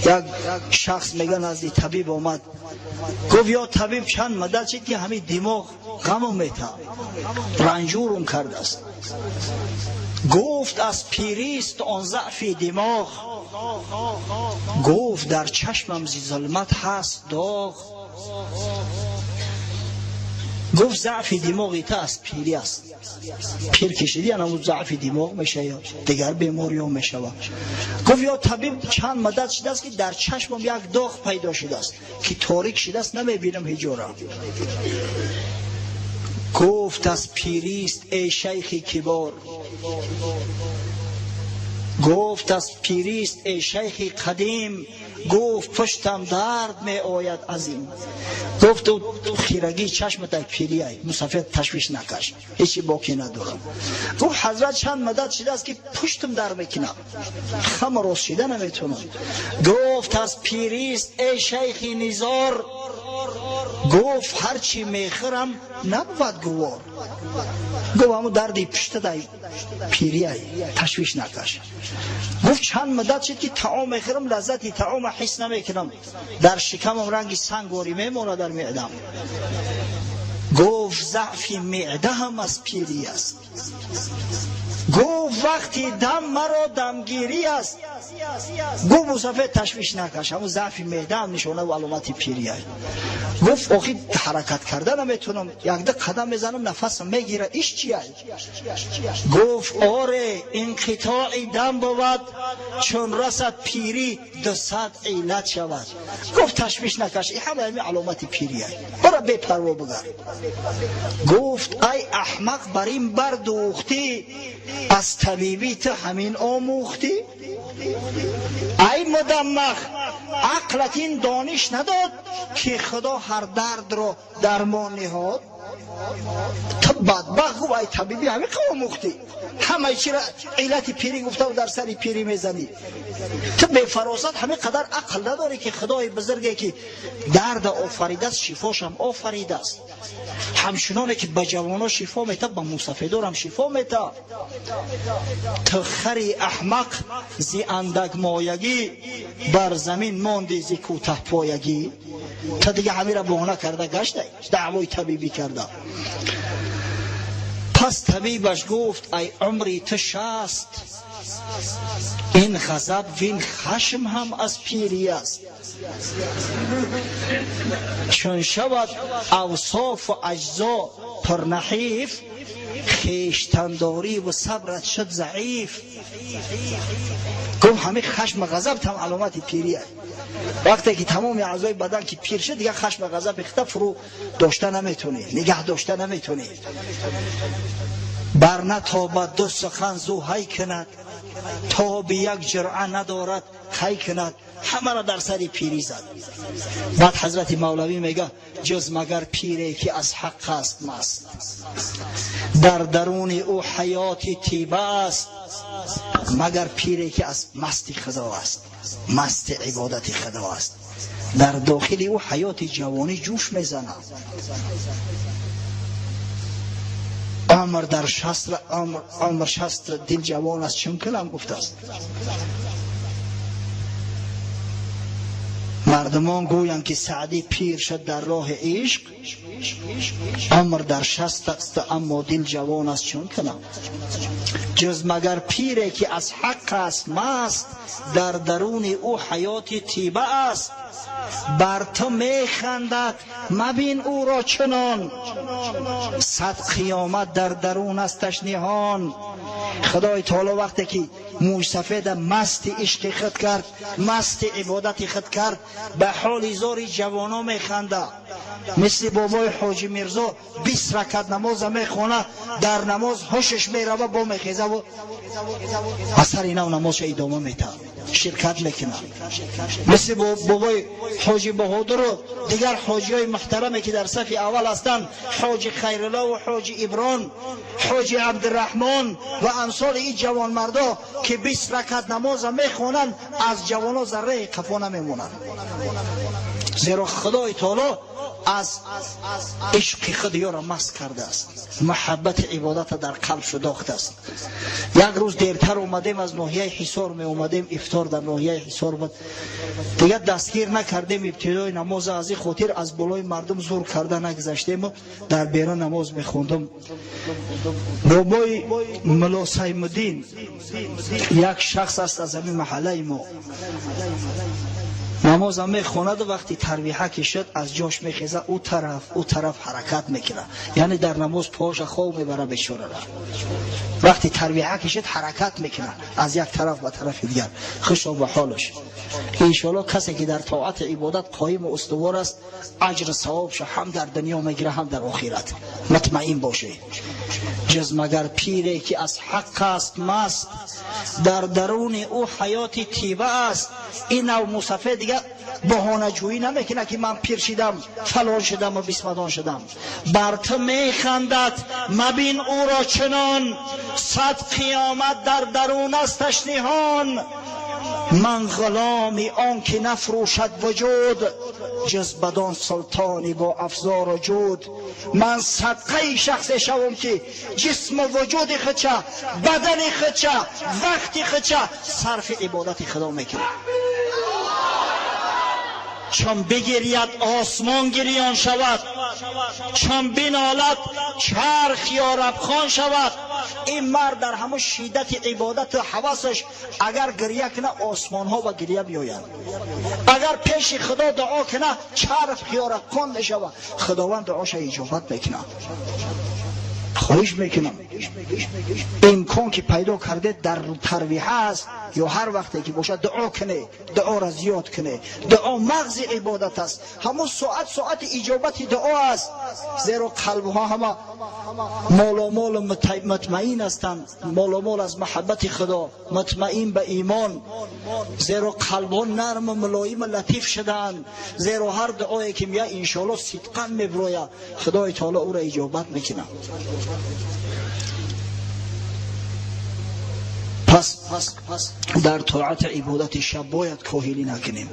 یک شخص میگن از طبیب آمد، گفت یا طبیب چند مدت شد که همین دماغ غمم میتا، رنجورم کرده است. گفت از پیریست آن ضعف دماغ. گفت در چشمم زی ظلمت هست داغ. گفت ضعف دماغی تا از پیری است. پیر کشیدی اما ضعف دماغ میشه یا دیگر بیماری ها میشه. گفت یا طبیب چند مدت شده است که در چشمم یک داغ پیدا شده است که تاریک شده است، نمیبینم هیچ جا. گفت از پیریست ای شیخ کبار. گفت از پیریست ای شیخ قدیم. گفت پشتم درد می آید عظیم. گفت تو خیرگی چشمت یک پیری ای، مسافر تشویش نکش، هیچی باقی ندارم. گفت حضرت چند مدت شده است که پشتم درد میکنم، خم راست شده نمیتونم. گفت از پیریست ای شیخ نزار. گفت هرچی میخرم نبود گوار. گفت همون دردی پشت دای پیری ای، تشویش نکش. گفت چند مدت شد که طعام میخورم لذتی طعام حس نمیکنم، در شکمم رنگی سنگواری میمونه در معدم. گفت ضعف معده هم از پیری است. گفت وقتی دم مرا دمگیری است. گفت مصطفی تشویش نکش، همون ضعف معده هم نشانه و علامت پیری است. گفت آخی حرکت کردن نمیتونم، یک ده قدم میزنم نفسم میگیره، ایش چیه؟ گفت آره انقطاع دم بود، چون رسد پیری 200 علت شود. گفت تشویش نکش، این همه علامت پیری است، برو بی پروا بگر. گفت ای احمق بر این بردوختی، از طبیبی تو همین آموختی؟ ای مدمخ عقلت این دانش نداد که خدا هر درد رو درمان نهاد؟ تو بدبخت گفت ای طبیبی همین آموختی، همه چی را علت پیری گفته و در سر پیری میزنی. تو به فراست همین قدر عقل نداری که خدای بزرگی که درد آفریده است شفاش هم آفریده است. همچنانه که به جوانا شفا میده به موسفیدار هم شفا میده. تو خری احمق زی اندک مایگی، بر زمین ماندی زی کوته پایگی. تو دیگه همین را بهانه کرده گشته، دعوای طبیبی کرده. پس طبیبش گفت ای عمری تو 60، این غضب وین خشم هم از پیری است. چون شود اوصاف و اجزا پر نحیف، خویشتنداری و صبرت شد ضعیف. گفت همین خشم و غضب هم علامت پیری است. وقتی که تمام اعضای بدن که پیر شد دیگه خشم و غضب اختفا فرو داشته نمیتونی، نگه داشته نمیتونی. بر نتابد دو سخن زو هی کند، تا به یک جرعه ندارد خی کند. همه را در سر پیری زد. بعد حضرت مولوی میگه جز مگر پیری که از حق است مست، در درون او حیاتی طیبه است. مگر پیری که از مستی خدا است، مست عبادت خدا است، در داخل او حیات جوانی جوش میزنه. عمر در شستر، عمر شستر دل جوان است چون کلم گفته است. مردمان گویند که سعدی پیر شد در راه عشق، عمر در 60 است اما دل جوان است چون کلم. جز مگر پیری که از حق است مست، در درون او حیات طیبه است. بر تو میخندد مبین او را چنان، صد قیامت در درون استش نهان. خدای تعالی وقتی که موش سفید مست عشق خود کرد، مست عبادت خود کرد، به حال زاری جوانا میخنده. مثل بابای حاجی میرزا 20 رکعت نماز میخونه، در نماز هوشش میروه با میخیزه و اثر اینا نمازش ادامه میده، شرکت میکنه. مثل بابای حاجی بهادر و دیگر حاجی های محترمی که در صف اول هستند، حاجی خیرالله و حاجی ابران، حاجی عبدالرحمن و امثال این جوان مردا که 20 رکعت نماز میخونن، از جوانا ذره قفا نمیمونن. زیرا خدای تعالی از عشق خود یارا مست کرده است، محبت عبادت در قلب شداخته است. یک روز دیرتر اومدیم از ناحیه حصار می اومدیم، افطار در ناحیه حصار بود دیگه، دستگیر نکردیم. ابتدای نماز از این خاطر از بالای مردم زور کرده نگذاشتیم و در بیرون نماز میخوندم. بابای ملا سیم الدین یک شخص است از همین محله ما، نماز هم میخواند و وقتی ترویحه که شد از جاش میخیزه او طرف حرکت میکنه، یعنی در نماز پاش خواب میبره بشوره. وقتی ترویحه که شد حرکت میکنه از یک طرف به طرف دیگر، خوشا به حالش. انشالله کسی که در طاعت عبادت قایم و استوار است، اجر ثوابش هم در دنیا میگیره هم در آخرت، مطمئن باشه. جز مگر پیری که از حق است مست، در درون او حیات طیبه است. این نوع مصطفی دیگه بهانه جویی نمیکنه که من پیر شدم فلان شدم و بیسمدان شدم. بر تو میخندد مبین او را چنان، صد قیامت در درون استش نهان. من غلامی آن که نفروشد وجود، جز بدان سلطانی با افزار و جود. من صدقه شخص شوم که جسم و وجود خودشه، بدن خودشه، وقت خودشه صرف عبادت خدا میکنه. چون بگرید آسمان گریان شود، چون بنالد چرخ یا ربخان شود. این مرد در همه شدت عبادت و هوسش اگر گریه کنه آسمان ها و گریه بیاین، اگر پیش خدا دعا کنه چرخ یا ربخان بشود. خداوند دعاش اجابت میکنه. خواهش میکنم امکان که پیدا کرده در ترویح است یا هر وقتی که باشه دعا کنه، دعا را زیاد کنه. دعا مغز عبادت است، همون ساعت اجابت دعا است. زیرا قلب ها همه مال و مطمئن هستند، مال از محبت خدا، مطمئن به ایمان. زیرا قلب ها نرم و ملایم و لطیف شدند. زیرا هر دعایی که میگه انشاءالله صدقا میبروید، خدای تعالی او را اجابت میکنه. پس در طاعت عبادت شب باید کاهلی نکنیم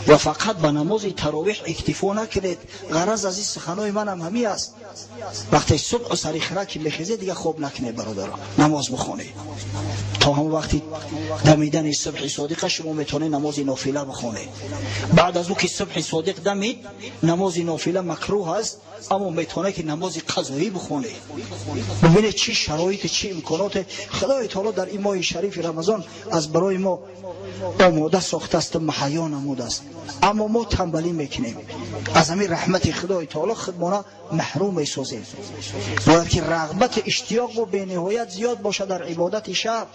و فقط به نماز تراویح اکتفا نکنید. غرض از این سخنای منم همی است، وقتی صبح و سری خرک که میخیزه دیگه خواب نکنه برادران، نماز بخونه. تا هم وقتی دمیدن صبح صادق شما میتونه نماز نافله بخونه. بعد از او که صبح صادق دمید نماز نافله مکروه است، اما میتونه که نماز قضایی بخونه. ببینید چه شرایط، چه امکانات خدای تعالی در این ماه شریف رمضان از برای ما آماده ساخته است، مهیا نموده است. اما ما تنبلی میکنیم، از همین رحمت خدای تعالی خودمون محروم میسازیم. باید که رغبت اشتیاق و بینهایت زیاد باشه در عبادت شب.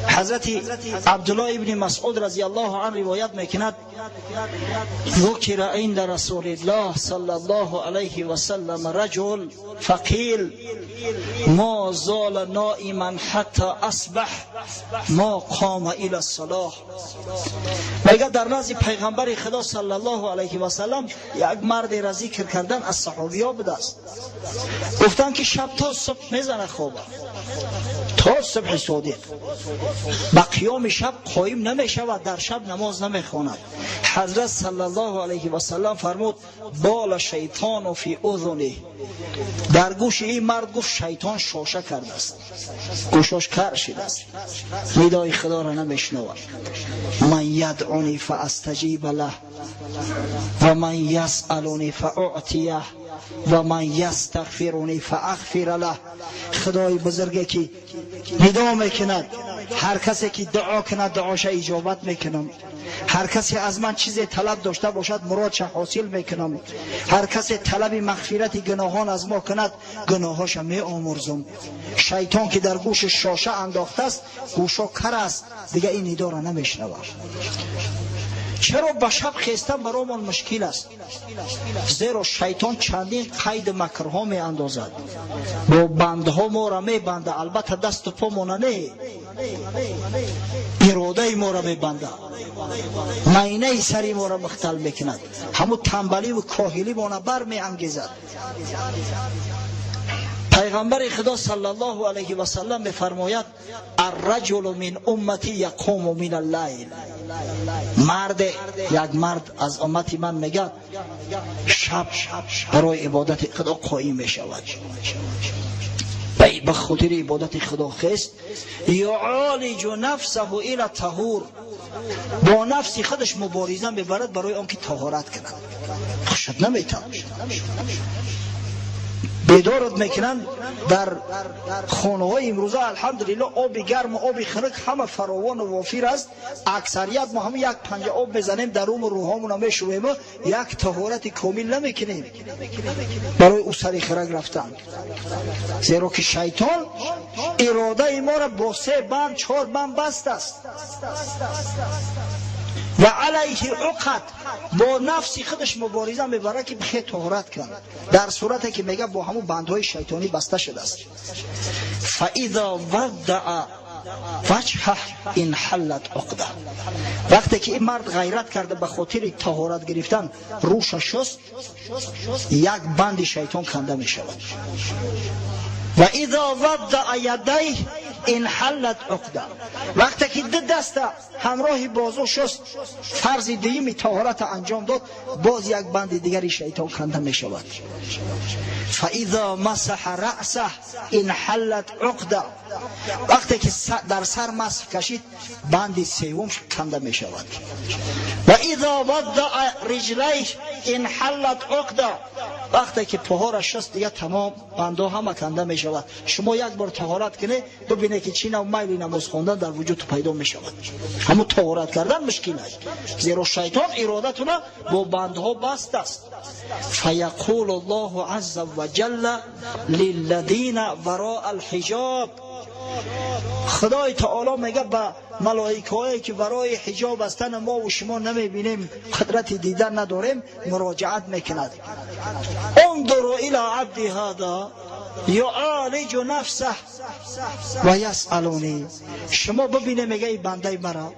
حضرت عبدالله ابن مسعود رضی الله عنه روایت میکند ذکر عند رسول الله صلی الله علیه و سلم رجل فقیل ما زال نائما حتی اصبح ما قام الى الصلاه. میگه در نزد پیغمبر خدا صلی الله علیه و سلم یک مرد را ذکر کردن از صحابی‌ها بوده است. گفتن که شب تا صبح میزنه خوابه، تا صبح صادق با قیام شب قایم نمیشود، در شب نماز نمیخواند. حضرت صلی الله علیه و سلم فرمود بال شیطان فی اذنه. در گوش این مرد گفت شیطان شاشه کرده است، گوشش کر شده است، ندای خدا را نمیشنود. من یدعونی فاستجیب له و من یسألونی فاعطیه و من یستغفرونی فاغفر له. خدای بزرگی که ندا میکند، هر کسی که دعا کند دعاش اجابت میکنم. هر کسی از من چیزی طلب داشته باشد مرادش حاصل میکنم. هر کسی طلب مغفرت گناهان از ما کند گناهاش می آمرزم. شیطان که در گوش شاشه انداخته است گوشا کر است، دیگه این ندا را نمیشنود. چرا به شب خیستن برامون مشکل است؟ زیرا شیطان چندین قید مکرها می اندازد، با بندها ما را می بنده. البته دست و پا مونه نه، اراده ما را می بنده، مینه سری ما را مختل میکند، همون تنبلی و کاهلی ما را بر می انگیزد. پیغمبر خدا صلی الله علیه و سلم میفرماید الرجل من امتی یقوم من اللیل. یک مرد از امتی من میگه شب برای عبادت خدا قایم میشود، به خاطر عبادت خدا خست یعالج نفسه الی طهور، با نفس خودش مبارزه میبرد برای آنکه طهارت کند. خشد نمیتونه، بیدارت میکنن. در خانه های امروزه الحمدلله آب گرم و آب خنک همه فراوان و وافر است. اکثریت ما هم یک پنجه آب بزنیم در اون روحامون میشویم و یک طهارت کامل نمیکنیم برای او سری خرک رفتن. زیرا که شیطان اراده ما را با 3 بند 4 بند بست است و علیه عقد، با نفسی خودش مبارزه میبره که بخیر طهارت کن، در صورتی که میگه با همون بندهای شیطانی بسته شده است. فاذا وضع وجهه انحلت عقده. وقتی که این مرد غیرت کرده به خاطر طهارت گرفتن روش شست، یک بند شیطان کنده میشود. و اذا وضع یدیه این حلت عقده. وقتی که دو دست همراه بازو شست، فرض دیگه طهارت انجام داد، باز یک بند دیگری شیطان کنده می شود. فاذا مسح رأسه این حلت عقده. وقتی که در سر مسح کشید، بند سوم کنده می شود. و اذا وضع رجلیه این حلت عقده. وقتی که طهارت شست دیگه تمام بنده همه کنده می شود. شما یک بار طهارت کنه ببینه که چی نوع میل نماز خواندن در وجود پیدا می شود. همون طهارت کردن مشکل است، زیرا شیطان ارادتون با بندها بست است. فیقول الله عز وجل للذین وراء الحجاب. خدای تعالی میگه به ملائکه‌ای که برای حجاب هستن ما و شما نمیبینیم، قدرت دیدن نداریم، مراجعت میکند. انظروا الی عبد هذا یعالج نفسه و یسألونی. شما ببینه میگه ای بنده مرا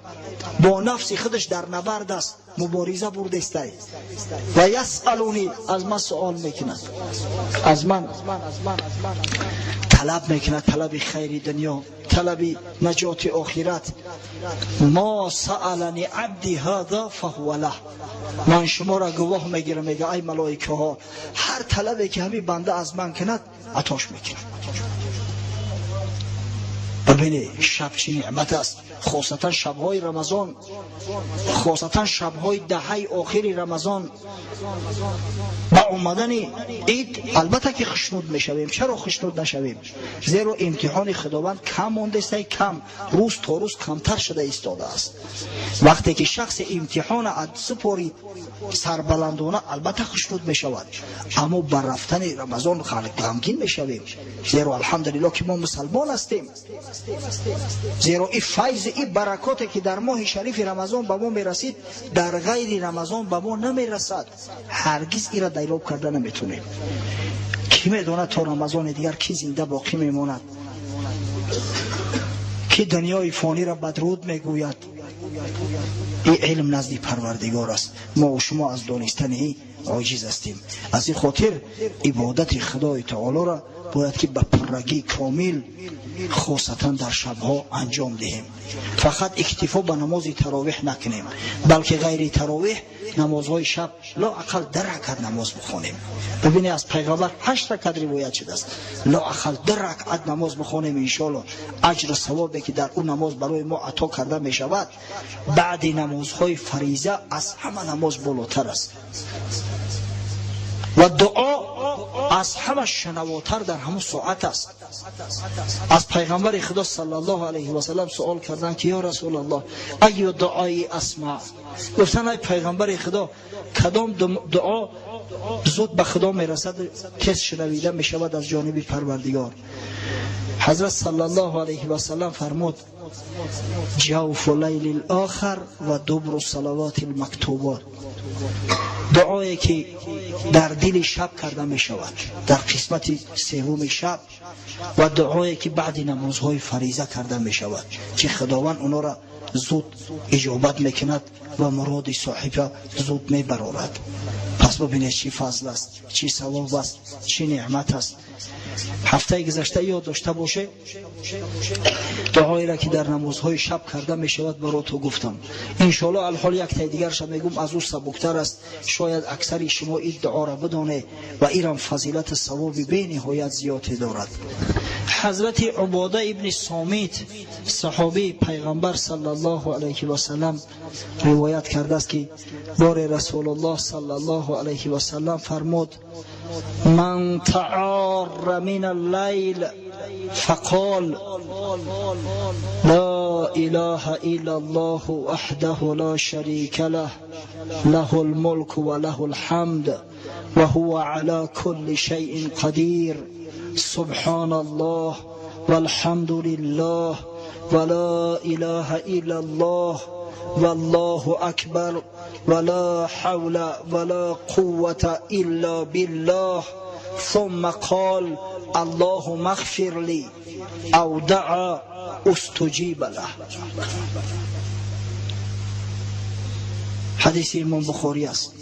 با نفس خودش در نبرد است، مبارزه برده است و یسألونی، از من سوال میکند، از من طلب میکند، طلب خیر دنیا، طلب نجات آخرت. ما سألنی عبدی هذا فهو له. من شما را گواه میگیرم، میگه ای ملائکه ها، هر طلبی که همین بنده از من کند عطاش میکنم. ببینید شب چه نعمت است، خاصتا شبهای رمضان، خاصتا شبهای دهه آخری رمضان. با اومدن عید البته که خشنود میشویم. چرا خشنود نشویم؟ زیرا امتحان خداوند کم مانده است، کم، روز تا روز کمتر شده ایستاده است. وقتی که شخص امتحان از سپاری سربلندانه البته خشنود میشود، اما بر رفتن رمضان غمگین میشویم، زیرا الحمدلله که ما مسلمان هستیم. زیرا این فیض، این برکاتی که در ماه شریف رمضان به ما میرسید در غیر رمضان به ما نمیرسد. هرگز این را دیراب کرده نمیتونه. کی میدونه تا رمضان دیگر کی زنده باقی میماند، کی دنیای فانی را بدرود میگوید. این علم نزد پروردگار است، ما و شما از دانستن این عاجز هستیم. از این خاطر عبادت خدای تعالی را باید که به پرگی کامل خاصتا در شبها انجام دهیم. فقط اکتفا به نماز تراویح نکنیم، بلکه غیر تراویح نمازهای شب لااقل 10 رکعت نماز بخونیم. ببینید از پیغمبر 8 رکعت روایت شده است، لااقل 10 رکعت نماز بخونیم، ان شاءالله اجر و ثوابی که در اون نماز برای ما عطا کرده می شود بعد نمازهای فریضه از همه نماز بالاتر است. و دعا از همه شنواتر در همون ساعت است. از پیغمبر خدا صلی الله علیه و سلم سوال کردند که یا رسول الله ای دعای اسمع. گفتن ای پیغمبر خدا کدام دعا زود به خدا میرسد، کس شنویده می شود از جانب پروردگار؟ حضرت صلی الله علیه و سلم فرمود جوف لیل الاخر و دبر الصلوات المکتوبات. دعایی که در دل شب کرده می شود در قسمت سوم شب، و دعایی که بعد نمازهای فریضه کرده می شود که خداوند اونا را زود اجابت میکند و مراد صاحب زود می برآورد. پس ببینید چی فضل است، چی ثواب است، چی نعمت است. هفته گذشته یاد داشته باشه دعایی را که در نمازهای شب کرده می شود برای تو گفتم. انشاءالله الحال یک تا دیگر شب میگم از او سبکتر است، شاید اکثر شما این دعا را بدانه و ایران فضیلت ثواب بی نهایت زیادی دارد. حضرت عباده ابن صامت صحابی پیغمبر صلی الله علیه و سلم روایت کرده است که بار رسول الله صلی الله علیه و سلم فرمود من تعار من اللیل فقال لا اله الا الله وحده لا شريك له له الملك وله الحمد وهو على كل شيء قدير سبحان الله والحمد لله ولا اله الا الله والله اکبر ولا حول ولا قوة الا بالله ثم قال اللهم اغفر لي او دعا استجیب له. حدیث امام بخاری است.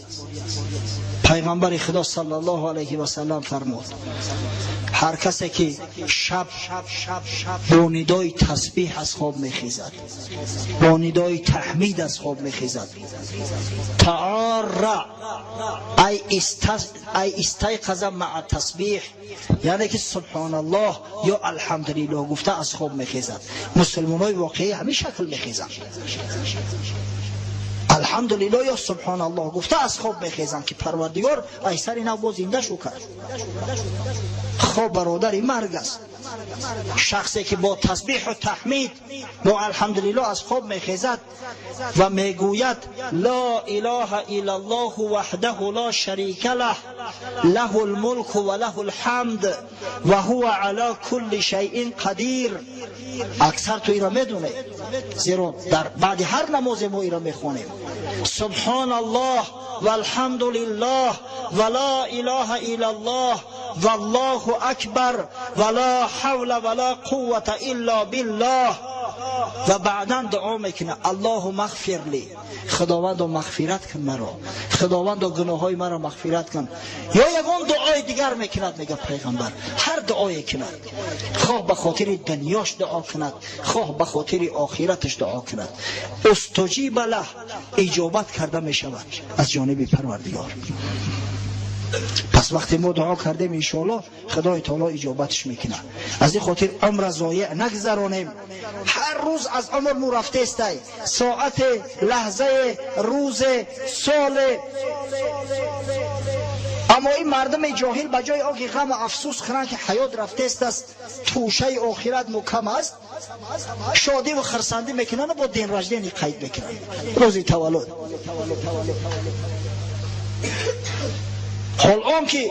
پیغمبر خدا صلی الله علیه و سلم فرمود هر کسی که شب با ندای تسبیح از خواب میخیزد، با ندای تحمید از خواب میخیزد، تعارع ای استیقظ مع تسبیح، یعنی که سبحان الله یا الحمدلله گفته از خواب میخیزد. مسلمانای واقعی همین شکل میخیزند، الحمدلله یا سبحان الله گفته از خواب میخیزند که پروردگار ایسر اینا باز زنده شو کرد. خواب برادر مرگ است. شخصی که با تسبیح و تحمید با الحمدلله از خواب میخیزد و میگوید لا اله الا الله وحده لا شریک له له الملک و له الحمد و هو علی کل شیء قدیر. اکثر تو ایران میدونه، زیرا در بعد هر نماز ما ایران میخونیم سبحان الله والحمد لله ولا اله الا الله والله اکبر ولا حول ولا قوة الا بالله. و بعدا دعا میکنه اللهم اغفر لی، خداوند مغفرت کن مرا، خداوند گناههای مرا مغفرت کن. یا یگان دعای دیگر میکند، میگه پیغمبر هر دعایی کند، خواه به خاطر دنیاش دعا کند، خواه به خاطر آخرتش دعا کند، استجیب له، اجابت کرده میشود از جانب پروردگار. پس وقتی ما دعا کردیم انشاءالله خدای تعالی اجابتش میکنه. از این خاطر عمر ضایع نگذرانیم. هر روز از عمر مو رفته است، ساعت، لحظه، روز، سال. اما این مردم جاهل بجای آنکه غم و افسوس خورند که حیات رفته است، توشه آخرت مکم است، شادی و خرسندی میکنن و با دین رجدین قید میکنن. روز تولد حال آن که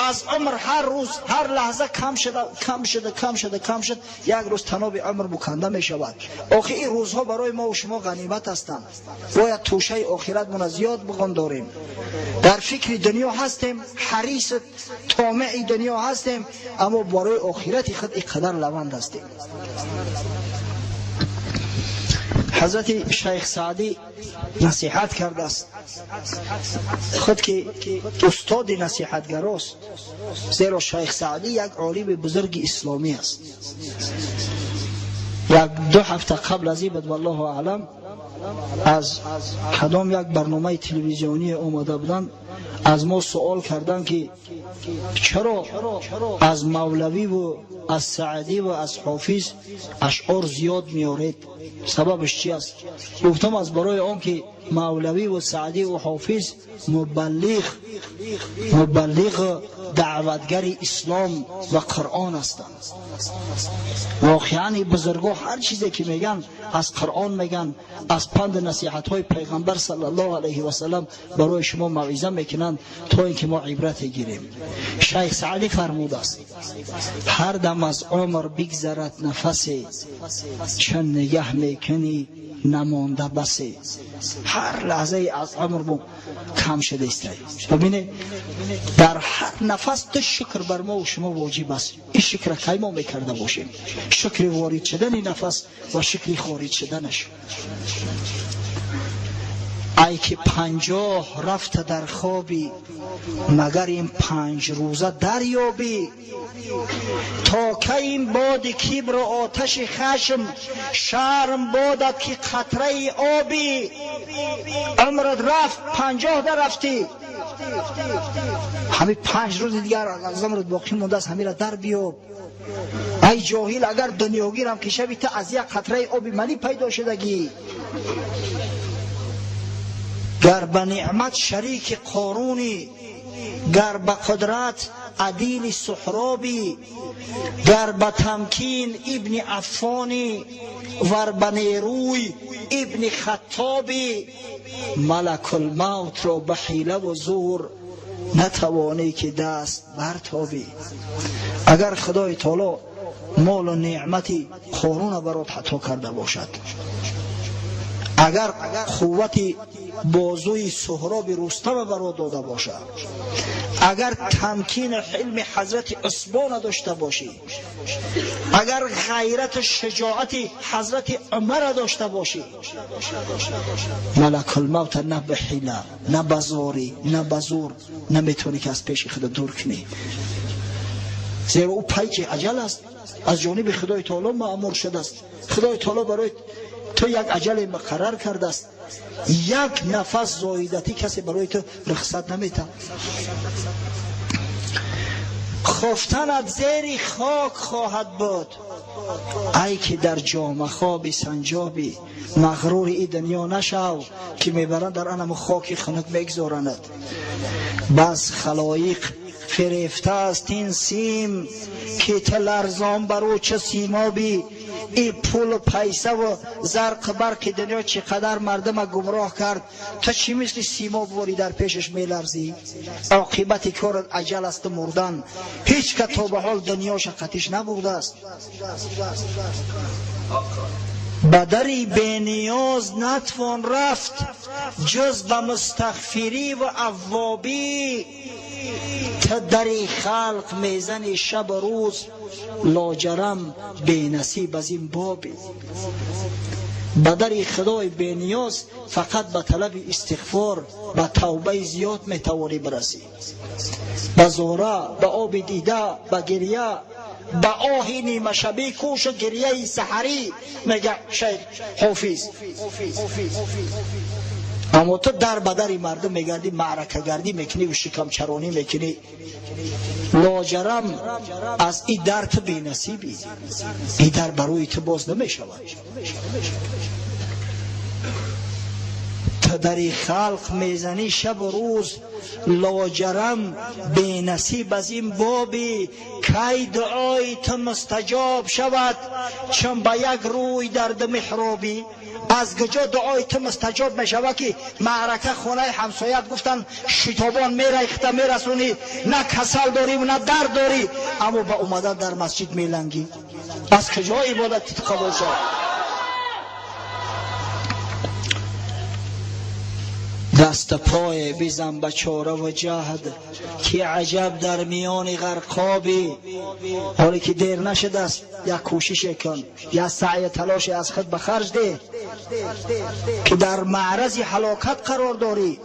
از عمر هر روز هر لحظه کم شد، یک روز تناب عمر بکنده می شود. آخه این روزها برای ما و شما غنیمت هستند. باید توشه آخرت من زیاد بگنداریم. در فکر دنیا هستیم، حریص طامع دنیا هستیم، اما برای آخرت خود اینقدر لوند هستیم. حضرت شیخ سعدی نصیحت کرده است، خود که استاد نصیحتگر است، زیرا شیخ سعدی یک عالم بزرگ اسلامی است. یک 2 هفته قبل از این والله اعلم از کدام یک برنامه تلویزیونی اومده بودند، از ما سوال کردند که چرا از مولوی و از سعدی و از حافظ اشعار زیاد میارید، سببش چی است؟ گفتم از برای آن که مولوی و سعدی و حافظ مبلغ دعوتگر اسلام و قرآن هستند. واقعا بزرگان هر چیزی که میگن از قرآن میگن، از پند نصیحت های پیغمبر صلی الله علیه و سلم برای شما موعظه میکنند تا اینکه ما عبرت گیریم. شیخ سعدی فرموده است هر دم از عمر بگذرد نفسی، چون نگه میکنی نمانده بسی. هر لحظه از عمر کم شده است. ببینه در هر نفس تو شکر بر ما و شما واجب است. این شکر کی ما میکرده باشیم؟ شکر وارد شدن نفس و شکر خارج شدنش. ای که 50 رفت در خوابی، مگر این 5 روزه دریابی. تا که این باد کبر و آتش خشم، شرم بادت که قطره آبی. عمرت رفت، 50 در رفتی، همین 5 روز دیگر از عمرت باقی مونده است، همین را در بیاب. ای جاهل، اگر دنیاگیرم که شبی تا از یک قطره آبی منی پیدا شدگی. گر به نعمت شریک قارونی، گر به قدرت عدیل سحرابی، گر به تمکین ابن عفانی، ور به نیروی ابن خطابی. ملک الموت را به حیله و زور، نتوانی که دست برتابی. اگر خدای تعالی مال و نعمتی قارون برات عطا کرده باشد، اگر قوت بازوی سهراب رستم برات داده باشد، اگر تمکین حلم حضرت عثمان داشته باشی، اگر غیرت شجاعت حضرت عمر داشته باشی، ملک الموت نه به حیله، نه به زاری، نه به زور نمیتونی که از پیش خود دور کنی. زیرا او پیک اجل است، از جانب خدای تعالی مأمور شده است. خدای تعالی برای تو یک اجل مقرر کرده است. یک نفس زایدتی کسی برای تو رخصت نمیده. خفتنت زیر خاک خواهد بود، ای که در جام خوابی سنجابی، مغرور ای دنیا نشو که میبرند در انم خاک خنک میگذارند. بس خلایق فریفته است این سیم که تلرزان برو چه سیمابی. این پول و پیسه و زرق برق دنیا چقدر مردم گمراه کرد، تا چی مثل سیماب واری در پیشش میلرزی؟ عاقبت کارت اجل است مردن. هیچ که تا به حال دنیا شقتش نبرده است. بدری بینیاز نتوان رفت جز به مستغفری و اوابی. تدری خلق میزن شب و روز، لاجرم بی نصیب از این بابی. بدری خدای بینیاز فقط به طلب استغفار، به توبه زیاد میتوانی برسی. به زوره، به آب دیده، به گریه، به آهی نیمه شبی کوش و گریه سحری، میگه شیخ حافظ. اما تو در بدری مردم میگردی، معرکه گردی میکنی و شکم چرانی میکنی، لاجرم از این در تو بی نصیبی. این در بروی تو باز نمیشود. تو دری خلق میزنی شب و روز، لاجرم بی نصیب از این بابی. کی دعای تو مستجاب شود چون به یک روی درد محرابی. از کجا دعای تو مستجاب میشود که معرکه خونه همسایت گفتن شتابان میریخته میرسونی، نه کسل داری و نه درد داری، اما با اومدن در مسجد میلنگی. از کجا عبادت قبول شد؟ دست پای بیزن به چاره و جهد، که عجب در میان غرقابی. حالی که دیر نشده است، یک کوشش کن، یک سعی تلاش از خود به خرج ده که در معرض هلاکت قرار داری.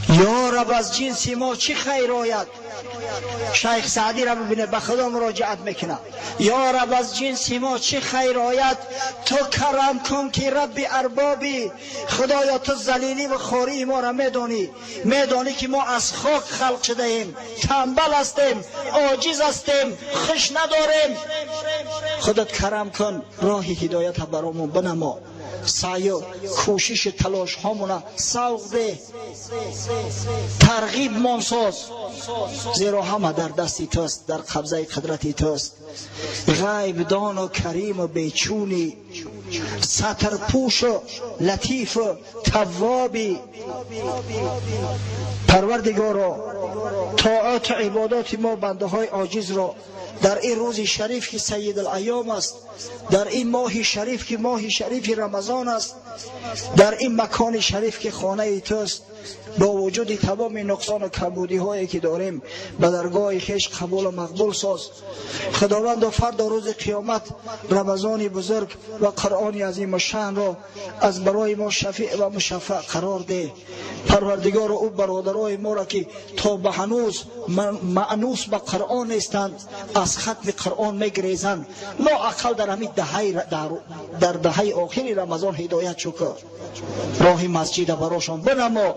یا رب از جنس ما چی خیر آید؟ شیخ سعدی را ببینه، به خدا مراجعت میکنه. یا رب از جنس ما چه خیر آید، تو کرم کن که رب اربابی. خدایا تو ذلیلی و خواری ما را میدانی که ما از خاک خلق شده ایم، تنبل هستیم، عاجز هستیم، خوش نداریم. خودت کرم کن، راه هدایت برامون بنما. سعی و کوشش تلاش هامون سوق ده، ترغیب منساز، زیرا همه در دستی توست، در قبضه قدرتی توست. غیب دان و کریم و بیچونی، ستر پوش و لطیف و توابی. پروردگارا طاعات و عبادات ما بنده های عاجز را در این روز شریف که سید الایام است، در این ماه شریف که ماه شریف رمضان است، در این مکان شریف که خانه توست، با وجود تمام نقصان و کمبودی هایی که داریم، به درگاه خویش قبول و مقبول ساز. خداوند و فردا روز قیامت رمضان بزرگ و قرآن عظیم و شأن را از برای ما شفیع و مشفع قرار ده. پروردگار او برادرای ما را که تا به هنوز مأنوس به قرآن نیستند، از ختم قرآن میگریزند، لااقل در همین در دهه آخری رمضان هدایت شو که راه مسجد براشان بنما،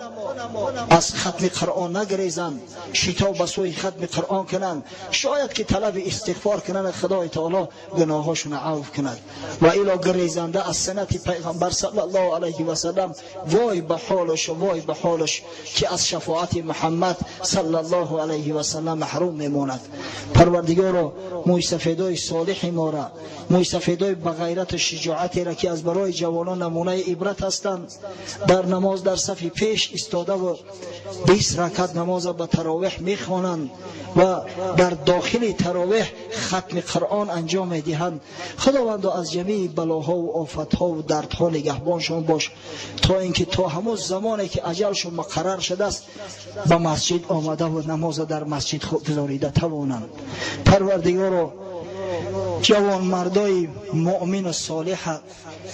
از ختم قرآن نگریزند، شتاب به سوی ختم قرآن کنند. شاید که طلب استغفار کنند، خدای تعالی گناهاشون عفو کند. و الا گریزنده از سنت پیغمبر صلی الله علیه و سلم، وای به حالش و وای به حالش که از شفاعت محمد صلی الله علیه و سلم محروم میماند. پروردگارا موی سفیدای صالح ما را، موی سفیدای با غیرت و شجاعت را که از برای جوانان نمونه عبرت هستند، در نماز در صف پیش ایستاده و 20 رکعت نماز به تراویح میخوانند و در داخل تراویح ختم قرآن انجام میدهند. خداوند از جمیع بلاها و آفتها و دردها نگهبانشان باش تا اینکه تا همون زمانی که اجلشون مقرر شده است به مسجد آمده و نماز در مسجد خود گزاریده توانند. پروردگارا جوان مردای مؤمن و صالح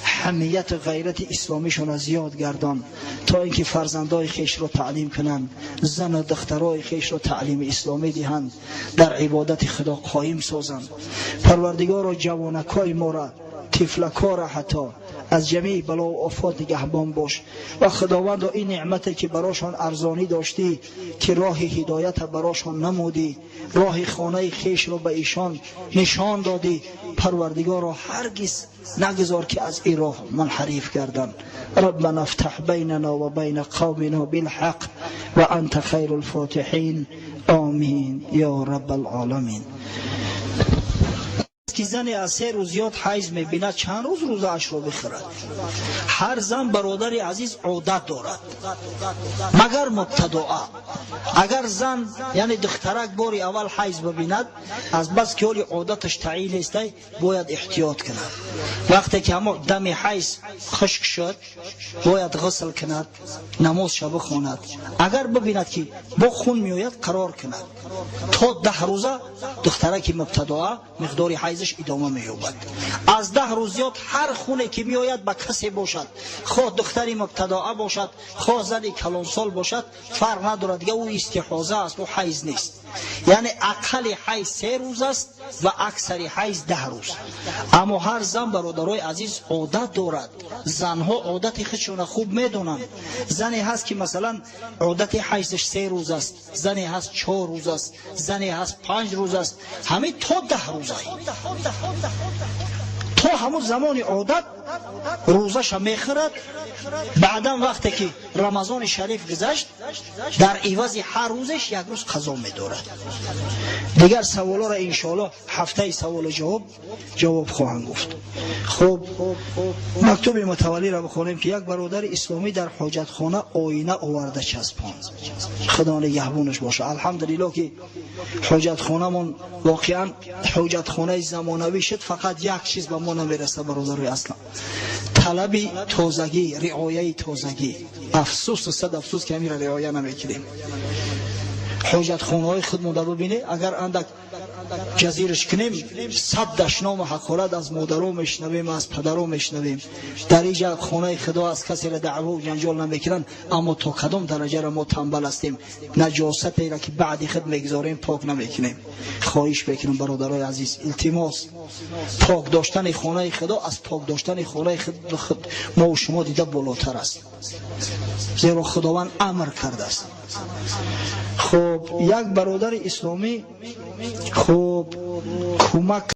حمیت غیرت اسلامیشون زیاد گردان تا اینکه فرزندای خیش رو تعلیم کنند، زن و دخترای خیش رو تعلیم اسلامی دهند، در عبادت خدا قایم سازند. پروردگار جوانکای ما را، طفلکا را حتی از جمیع بلا و آفات نگهبان باش و خداوند این نعمتی که براشان ارزانی داشتی که راه هدایت براشان نمودی، راه خانه خیش رو به ایشان نشان دادی، پروردگار را هرگز نگذار که از این راه منحرف کردن. ربنا افتح بیننا و بین قومنا بالحق و انت خیر الفاتحین. آمین یا رب العالمین. که زن از 3 روز زیاد حیض میبیند چند روز روزه اش رو بخورد؟ هر زن برادر عزیز عادت دارد مگر مبتدعه. اگر زن یعنی دخترک باری اول حیض ببیند از بس که اولی عادتش تعیین است باید احتیاط کند. وقتی که اما دم حیض خشک شد باید غسل کند، نماز شب بخواند. اگر ببیند که با خون میآید قرار کند تا 10 روزه دخترک مبتدعه مقدار حیض ادامه می‌یابد. از 10 روز زیاد هر خونه که میآید به کسی باشد، خواه دختری مبتدعه باشد خواه زنی کلانسال باشد، فرق ندارد دیگه او استحاضه است و حیض نیست. یعنی اقل حیض 3 روز است و اکثر حیض 10 روز. اما هر زن برادرای عزیز عادت دارد. زنها عادت خودشون خوب میدونند. زنی هست که مثلا عادت حیضش 3 روز است، زنی هست 4 روز است، زنی هست 5 روز است، همه تا 10 روز است. تا همون زمان عادت روزش میخورد. بعدا وقتی که رمضان شریف گذشت در عوض هر روزش 1 روز قضا میدارد. دیگر سوالا را انشاءالله هفته سوال جواب خواهند گفت. خب مکتوب متولی را بخونیم که یک برادر اسلامی در حاجت خانه آینه آورده چسباند. خدا نگهبانش باشه. الحمدلله که حاجت خانه من واقعا حاجت خانه زمانوی شد، فقط یک چیز به ما نمیرسه برادر اسلام، طلب تازگی، رعایه تازگی. افسوس و صد افسوس که همین را رعایه نمیکنیم. حاجت خانه های خودمون را ببینه اگر اندک جزیرش کنیم 100 دشنام حقارت از مادرو میشنویم، از پدرو میشنویم. در اینجا خانه خدا از کسی را دعوا و جنجال نمیکنن، اما تا کدام درجه را ما تنبل هستیم نجاستی را که بعدی خود میگذاریم پاک نمیکنیم. خواهش بکنم برادرای عزیز، التماس پاک داشتن خانه خدا از پاک داشتن خانه خود ما و شما دیده بالاتر است، زیرا خداوند امر کرده است. خب یک برادر اسلامی خب کمک